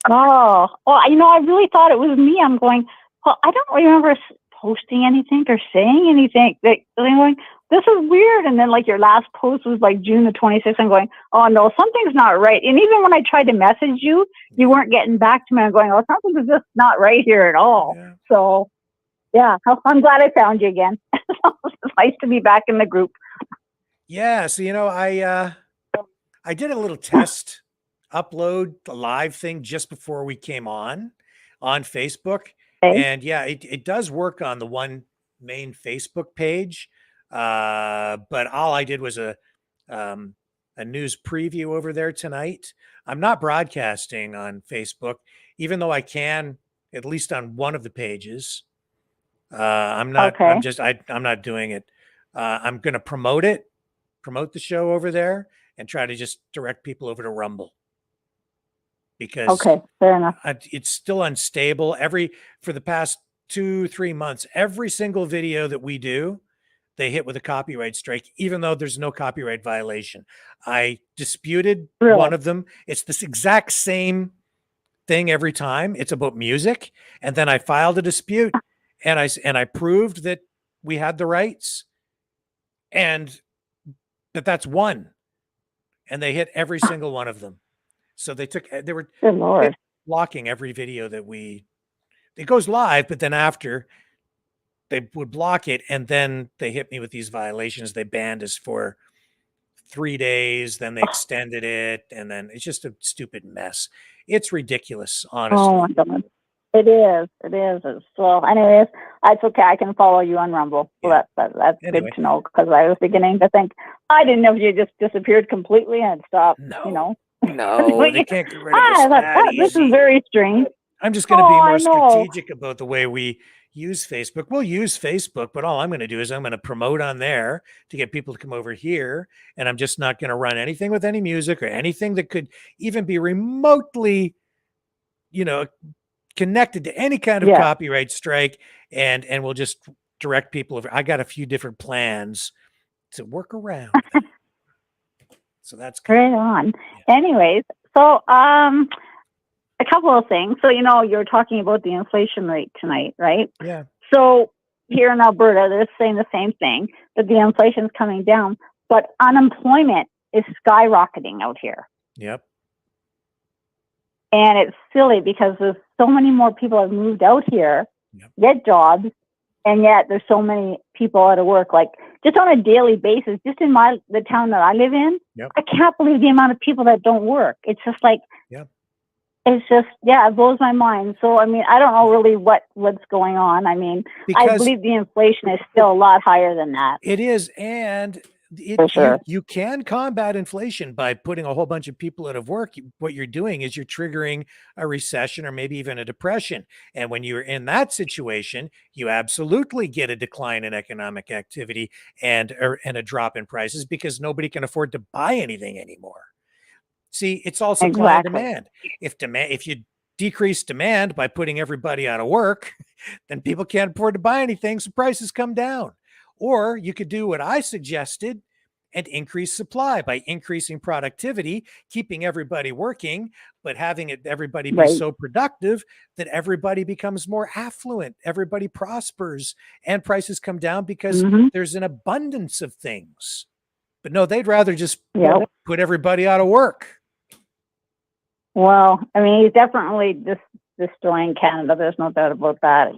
Speaker 12: Oh, well, I really thought it was me. I'm going, well, I don't remember posting anything or saying anything. I'm going, this is weird. And then your last post was June the 26th. I'm going, oh no, something's not right. And even when I tried to message you, you weren't getting back to me. I'm going, oh, something's just not right here at all. Yeah. So yeah, I'm glad I found you again. It's nice to be back in the group.
Speaker 2: Yeah. So, I did a little test upload, the live thing just before we came on Facebook.
Speaker 12: Okay.
Speaker 2: And yeah, it does work on the one main Facebook page. But all I did was a news preview over there tonight. I'm not broadcasting on Facebook, even though I can at least on one of the pages. I'm not. Okay. I'm not doing it. I'm going to promote the show over there, and try to just direct people over to Rumble. Because
Speaker 12: okay, fair enough.
Speaker 2: It's still unstable. For the past 2-3 months, every single video that we do, they hit with a copyright strike, even though there's no copyright violation. I disputed one of them. It's this exact same thing every time. It's about music. And then I filed a dispute and I proved that we had the rights and that's one. And they hit every single one of them. So they were blocking every video that it goes live, but then after they would block it, and then they hit me with these violations. They banned us for 3 days, then they extended it, and then it's just a stupid mess. It's ridiculous, honestly.
Speaker 12: Oh my goodness. It is. It is. It's, well, anyways, it's okay. I can follow you on Rumble. So
Speaker 2: Yeah.
Speaker 12: that's
Speaker 2: Anyway.
Speaker 12: good to know, because I was beginning to think, I didn't know if you just disappeared completely and stopped, you know.
Speaker 2: No, they can't get rid of us
Speaker 12: I thought,
Speaker 2: that
Speaker 12: this is
Speaker 2: easy.
Speaker 12: very strange.
Speaker 2: I'm just going to be
Speaker 12: Oh,
Speaker 2: more
Speaker 12: I know.
Speaker 2: strategic about the way we use Facebook. We'll use Facebook, but all I'm going to do is I'm going to promote on there to get people to come over here. And I'm just not going to run anything with any music or anything that could even be remotely, you know, connected to any kind of
Speaker 12: Yeah.
Speaker 2: copyright strike. And we'll just direct people over. I got a few different plans to work around that. So that's good.
Speaker 12: Right on. Anyways, so a couple of things. So, you know, you're talking about the inflation rate tonight, right?
Speaker 2: Yeah.
Speaker 12: So here in Alberta, they're saying the same thing, that the inflation's coming down, but unemployment is skyrocketing out here.
Speaker 2: Yep.
Speaker 12: And it's silly because there's so many more people have moved out here, get jobs, and yet there's so many people out of work. Like just on a daily basis, just in the town that I live in, I can't believe the amount of people that don't work. It's just like, it's just, it blows my mind. So, I mean, I don't know really what's going on. I mean, I believe the inflation is still a lot higher than that.
Speaker 2: It is. And
Speaker 12: For sure.
Speaker 2: you can combat inflation by putting a whole bunch of people out of work. What you're doing is you're triggering a recession or maybe even a depression. And when you're in that situation, you absolutely get a decline in economic activity and a drop in prices because nobody can afford to buy anything anymore. See, it's all supply and demand. If you decrease demand by putting everybody out of work, then people can't afford to buy anything, so prices come down. Or you could do what I suggested and increase supply by increasing productivity, keeping everybody working, but having everybody be so productive that everybody becomes more affluent, everybody prospers, and prices come down because there's an abundance of things. But no, they'd rather just put everybody out of work.
Speaker 12: Well, I mean, he's definitely destroying Canada. There's no doubt about that.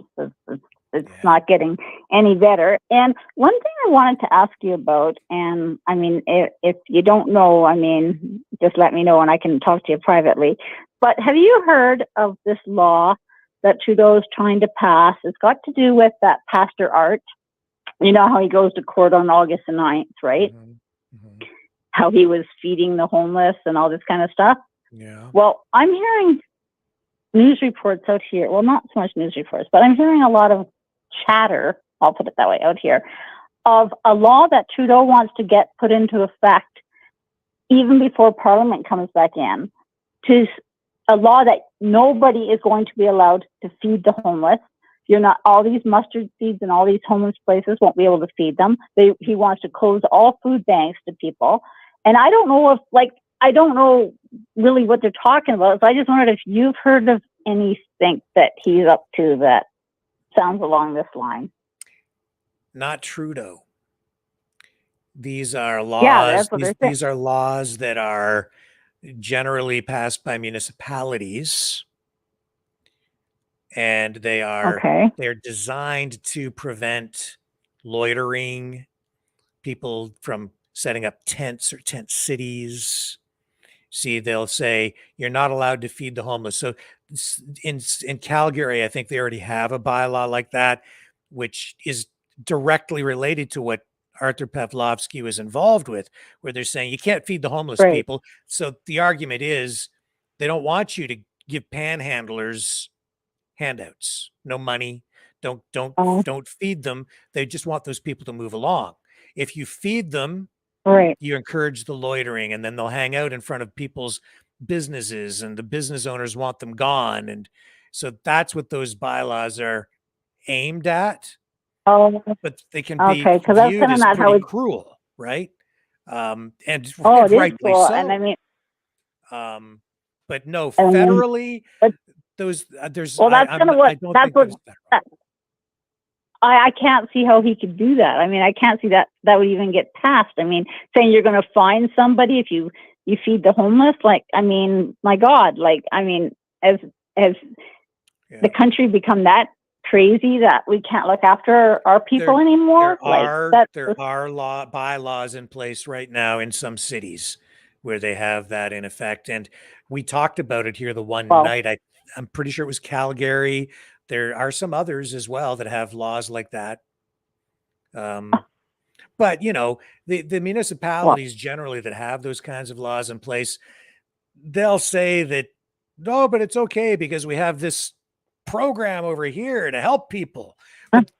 Speaker 12: It's not getting any better. And one thing I wanted to ask you about, and I mean, if you don't know, I mean, just let me know and I can talk to you privately. But have you heard of this law that Trudeau's trying to pass? It's got to do with that Pastor Art. You know how he goes to court on August the 9th, right? How he was feeding the homeless and all this kind of stuff.
Speaker 2: Yeah.
Speaker 12: Well, I'm hearing news reports out here. Well, not so much news reports, but I'm hearing a lot of chatter, I'll put it that way, out here, of a law that Trudeau wants to get put into effect even before Parliament comes back in, to a law that nobody is going to be allowed to feed the homeless. You're not, all these mustard seeds and all these homeless places won't be able to feed them. He wants to close all food banks to people. And I don't know I don't know really what they're talking about. So I just wondered if you've heard of anything that he's up to that sounds along this line.
Speaker 2: Not Trudeau. These are laws. These are laws that are generally passed by municipalities, and they're designed to prevent loitering, people from setting up tents or tent cities. See, they'll say you're not allowed to feed the homeless. So in Calgary, I think they already have a bylaw like that, which is directly related to what Arthur Pavlovsky was involved with, where they're saying you can't feed the homeless people. So the argument is they don't want you to give panhandlers handouts, no money, don't feed them. They just want those people to move along. If you feed them, you encourage the loitering, and then they'll hang out in front of people's businesses, and the business owners want them gone. And so that's what those bylaws are aimed at. But they can be viewed as pretty cruel, right? And rightly so.
Speaker 12: And I mean,
Speaker 2: but no, federally, there's
Speaker 12: I can't see how he could do that. I mean, I can't see that would even get passed. I mean, saying you're going to fine somebody if you feed the homeless, like, I mean, my God, like, I mean, has the country become that crazy that we can't look after our people anymore?
Speaker 2: There are bylaws in place right now in some cities where they have that in effect. And we talked about it here the one
Speaker 12: Well,
Speaker 2: night. I'm pretty sure it was Calgary. There are some others as well that have laws like that. But you know, the municipalities generally that have those kinds of laws in place, they'll say that no, but it's okay because we have this program over here to help people. But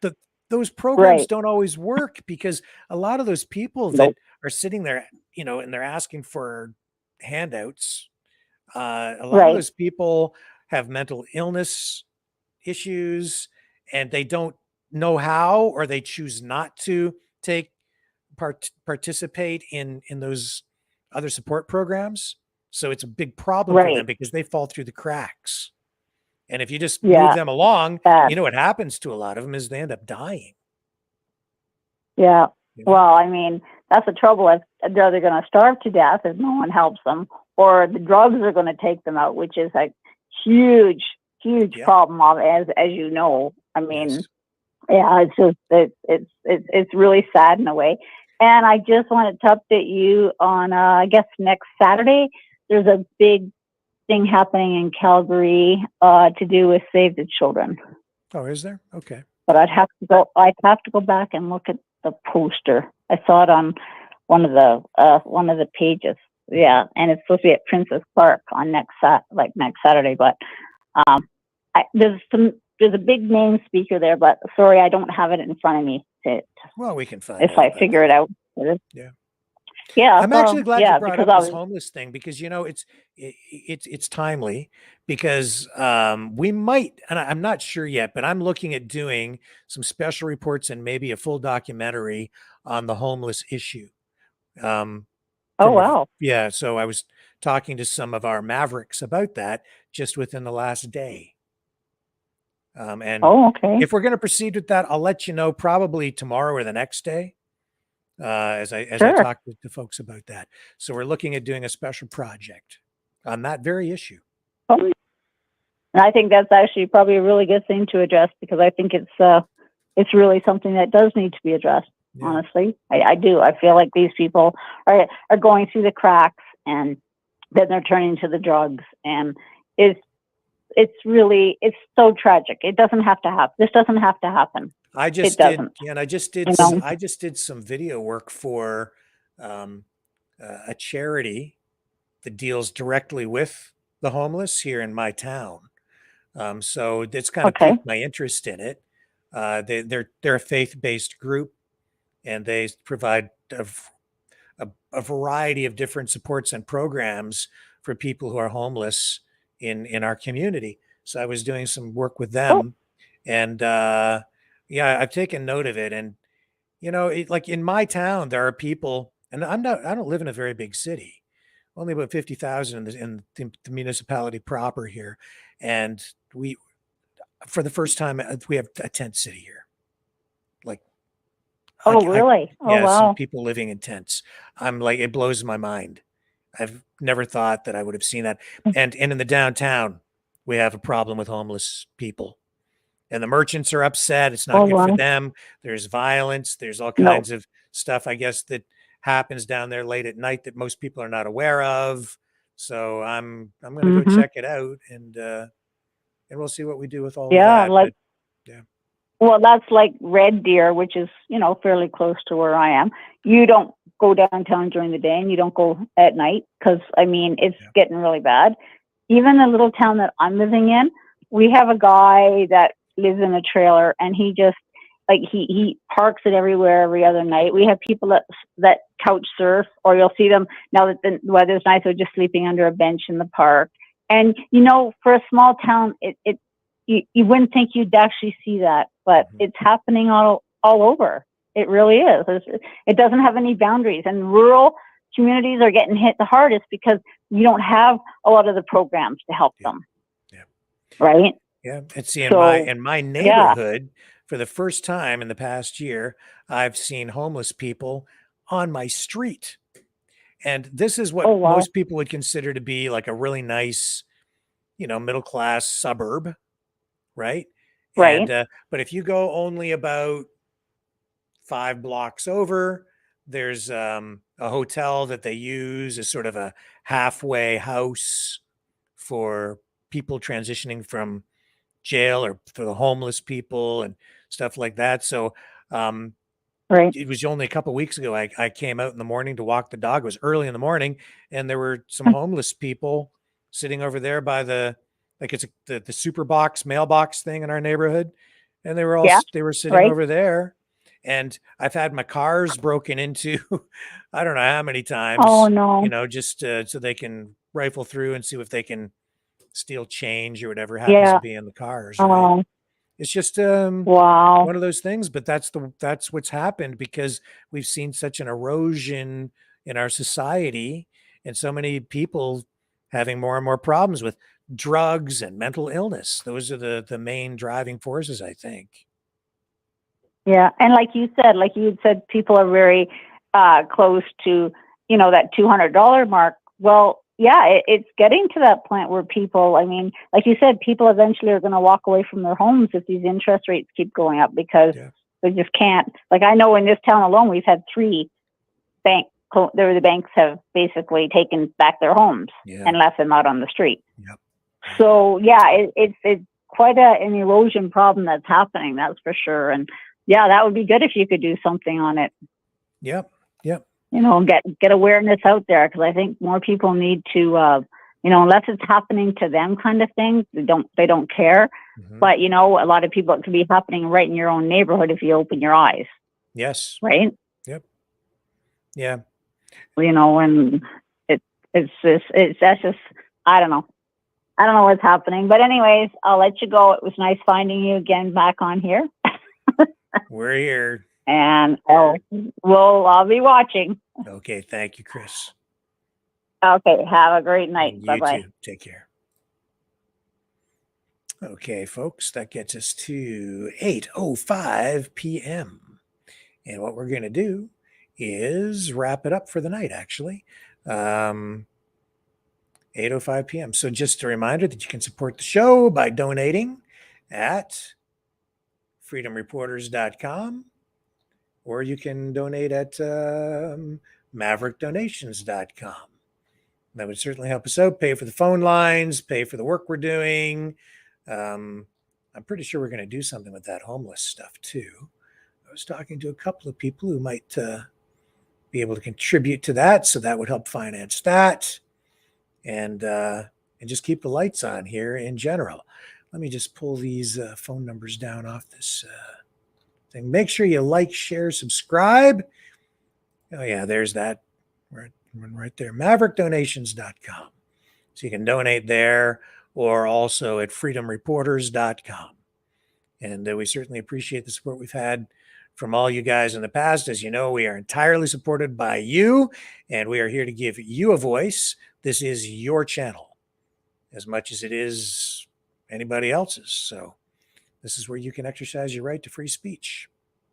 Speaker 2: those programs
Speaker 12: right.
Speaker 2: don't always work because a lot of those people that
Speaker 12: Nope.
Speaker 2: are sitting there, you know, and they're asking for handouts, a lot of
Speaker 12: Right.
Speaker 2: those people have mental illness issues and they don't know how, or they choose not to take participate in those other support programs. So it's a big problem for them
Speaker 12: Right.
Speaker 2: because they fall through the cracks. And if you just move
Speaker 12: Yeah.
Speaker 2: them along,
Speaker 12: Bad.
Speaker 2: you know what happens to a lot of them is they end up dying.
Speaker 12: Yeah.
Speaker 2: You know?
Speaker 12: Well, I mean, that's the trouble. If they're either going to starve to death if no one helps them, or the drugs are going to take them out, which is a huge, huge
Speaker 2: Yeah.
Speaker 12: problem. As you know, I mean,
Speaker 2: Yes.
Speaker 12: yeah, it's just it's really sad in a way. And I just wanted to update you on, I guess next Saturday there's a big thing happening in Calgary to do with Save the Children.
Speaker 2: Oh, is there? Okay.
Speaker 12: But I'd have to go back and look at the poster. I saw it on one of the pages. Yeah, and it's supposed to be at Princess Park on next Saturday. But there's a big name speaker there, but sorry, I don't have it in front of me.
Speaker 2: Well, we can find
Speaker 12: If
Speaker 2: out
Speaker 12: I
Speaker 2: about
Speaker 12: figure
Speaker 2: that.
Speaker 12: it out.
Speaker 2: Yeah.
Speaker 12: Yeah,
Speaker 2: I'm actually glad you brought
Speaker 12: because
Speaker 2: up
Speaker 12: I
Speaker 2: this
Speaker 12: was
Speaker 2: homeless thing because you know it's timely because we might, and I'm not sure yet, but I'm looking at doing some special reports and maybe a full documentary on the homeless issue.
Speaker 12: oh
Speaker 2: From
Speaker 12: wow.
Speaker 2: yeah, so I was talking to some of our Mavericks about that just within the last day. And
Speaker 12: Oh, okay.
Speaker 2: if we're going to proceed with that, I'll let you know probably tomorrow or the next day. As I
Speaker 12: Sure.
Speaker 2: talk to folks about that. So we're looking at doing a special project on that very issue.
Speaker 12: And I think that's actually probably a really good thing to address because I think it's really something that does need to be addressed.
Speaker 2: Yeah.
Speaker 12: Honestly, I do. I feel like these people are going through the cracks and then they're turning to the drugs, and it's so tragic. It doesn't have to happen. This doesn't have to happen.
Speaker 2: I just
Speaker 12: It
Speaker 2: did,
Speaker 12: doesn't.
Speaker 2: yeah, and I just did,
Speaker 12: You know?
Speaker 2: I just did some video work for a charity that deals directly with the homeless here in my town. So it's kind of
Speaker 12: Okay.
Speaker 2: piqued my interest in it. They're a faith-based group, and they provide a variety of different supports and programs for people who are homeless in our community. So I was doing some work with them, and yeah, I've taken note of it. And you know, like in my town, there are people, and I don't live in a very big city, only about 50,000 in the municipality proper here, and we, for the first time, we have a tent city here. Like,
Speaker 12: Oh, really? Oh,
Speaker 2: yeah, some
Speaker 12: wow.
Speaker 2: people living in tents. I'm like, it blows my mind. I've never thought that I would have seen that. And in the downtown, we have a problem with homeless people. And the merchants are upset. It's not
Speaker 12: Oh,
Speaker 2: good for
Speaker 12: wow.
Speaker 2: them. There's violence. There's all
Speaker 12: No.
Speaker 2: kinds of stuff, I guess, that happens down there late at night that most people are not aware of. So I'm going to go
Speaker 12: Mhm.
Speaker 2: check it out, and we'll see what we do with all
Speaker 12: Yeah,
Speaker 2: of that.
Speaker 12: like
Speaker 2: But yeah,
Speaker 12: well, that's like Red Deer, which is, fairly close to where I am. You don't go downtown during the day and you don't go at night because, I mean, it's
Speaker 2: Yeah.
Speaker 12: getting really bad. Even the little town that I'm living in, we have a guy that lives in a trailer and he just, like, he parks it everywhere every other night. We have people that couch surf, or you'll see them now that the weather's nice, they're just sleeping under a bench in the park. And, for a small town, you wouldn't think you'd actually see that, but it's happening all over. It really is. It doesn't have any boundaries, and rural communities are getting hit the hardest because you don't have a lot of the programs to help them.
Speaker 2: Yeah.
Speaker 12: Right?
Speaker 2: Yeah. And see,
Speaker 12: So,
Speaker 2: in my neighborhood, for the first time in the past year, I've seen homeless people on my street. And this is
Speaker 12: Oh,
Speaker 2: what
Speaker 12: wow.
Speaker 2: most people would consider to be like a really nice, middle class suburb, right?
Speaker 12: Right.
Speaker 2: And but if you go only about 5 blocks over, there's a hotel that they use as sort of a halfway house for people transitioning from jail or for the homeless people and stuff like that. So
Speaker 12: Right.
Speaker 2: it was only a couple of weeks ago I came out in the morning to walk the dog. It was early in the morning, and there were some homeless people sitting over there by the super box mailbox thing in our neighborhood, and they were all they were sitting
Speaker 12: right.
Speaker 2: over there. And I've had my cars broken into I don't know how many times,
Speaker 12: Oh no.
Speaker 2: you know, just so they can rifle through and see if they can steal change or whatever happens
Speaker 12: Yeah.
Speaker 2: to be in the cars, right?
Speaker 12: Oh,
Speaker 2: It's just
Speaker 12: wow.
Speaker 2: one of those things, but that's what's happened because we've seen such an erosion in our society and so many people having more and more problems with drugs and mental illness. Those are the main driving forces, I think.
Speaker 12: Yeah, and like you had said, people are very close to, you know, that $200 mark. Well, yeah, it's getting to that point where people, I mean, like you said, people eventually are going to walk away from their homes if these interest rates keep going up because they just can't. Like I know in this town alone, we've had 3 the banks have basically taken back their homes and left them out on the street.
Speaker 2: Yep.
Speaker 12: So yeah, it's quite an erosion problem that's happening. That's for sure. And yeah, that would be good if you could do something on it.
Speaker 2: Yep.
Speaker 12: You know, get awareness out there because I think more people need to, you know, unless it's happening to them, kind of thing. They don't care.
Speaker 2: Mm-hmm.
Speaker 12: But you know, a lot of people, it could be happening right in your own neighborhood if you open your eyes.
Speaker 2: Yes.
Speaker 12: Right.
Speaker 2: Yep. Yeah.
Speaker 12: You know, and that's just I don't know what's happening. But anyways, I'll let you go. It was nice finding you again back on here.
Speaker 2: We're here.
Speaker 12: And I'll be watching.
Speaker 2: Okay. Thank you, Chris.
Speaker 12: Okay. Have a great night.
Speaker 2: Bye
Speaker 12: Bye-bye.
Speaker 2: too. Take care. Okay, folks, that gets us to 8:05 p.m. And what we're going to do is wrap it up for the night, actually. 8:05 p.m. So just a reminder that you can support the show by donating at freedomreporters.com, or you can donate at maverickdonations.com. That would certainly help us out, pay for the phone lines, pay for the work we're doing. I'm pretty sure we're going to do something with that homeless stuff too. I was talking to a couple of people who might be able to contribute to that, so that would help finance that, and just keep the lights on here in general. Let me just pull these phone numbers down off this thing. Make sure you like, share, subscribe. Oh yeah, there's that right there, maverickdonations.com. So you can donate there, or also at freedomreporters.com. And we certainly appreciate the support we've had from all you guys in the past. As you know, we are entirely supported by you, and we are here to give you a voice. This is your channel as much as it is anybody else's. So this is where you can exercise your right to free speech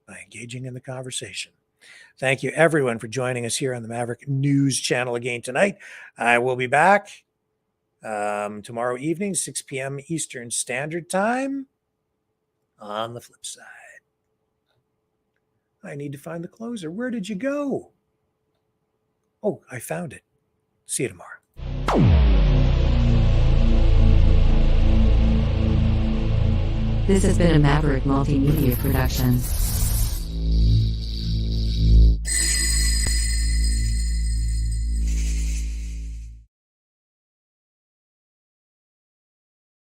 Speaker 2: by engaging in the conversation. Thank you, everyone, for joining us here on the Maverick News channel again tonight. I will be back tomorrow evening, 6 p.m. Eastern Standard Time. On the flip side, I need to find the closer. Where did you go? Oh, I found it. See you tomorrow.
Speaker 9: This has been a Maverick Multimedia production.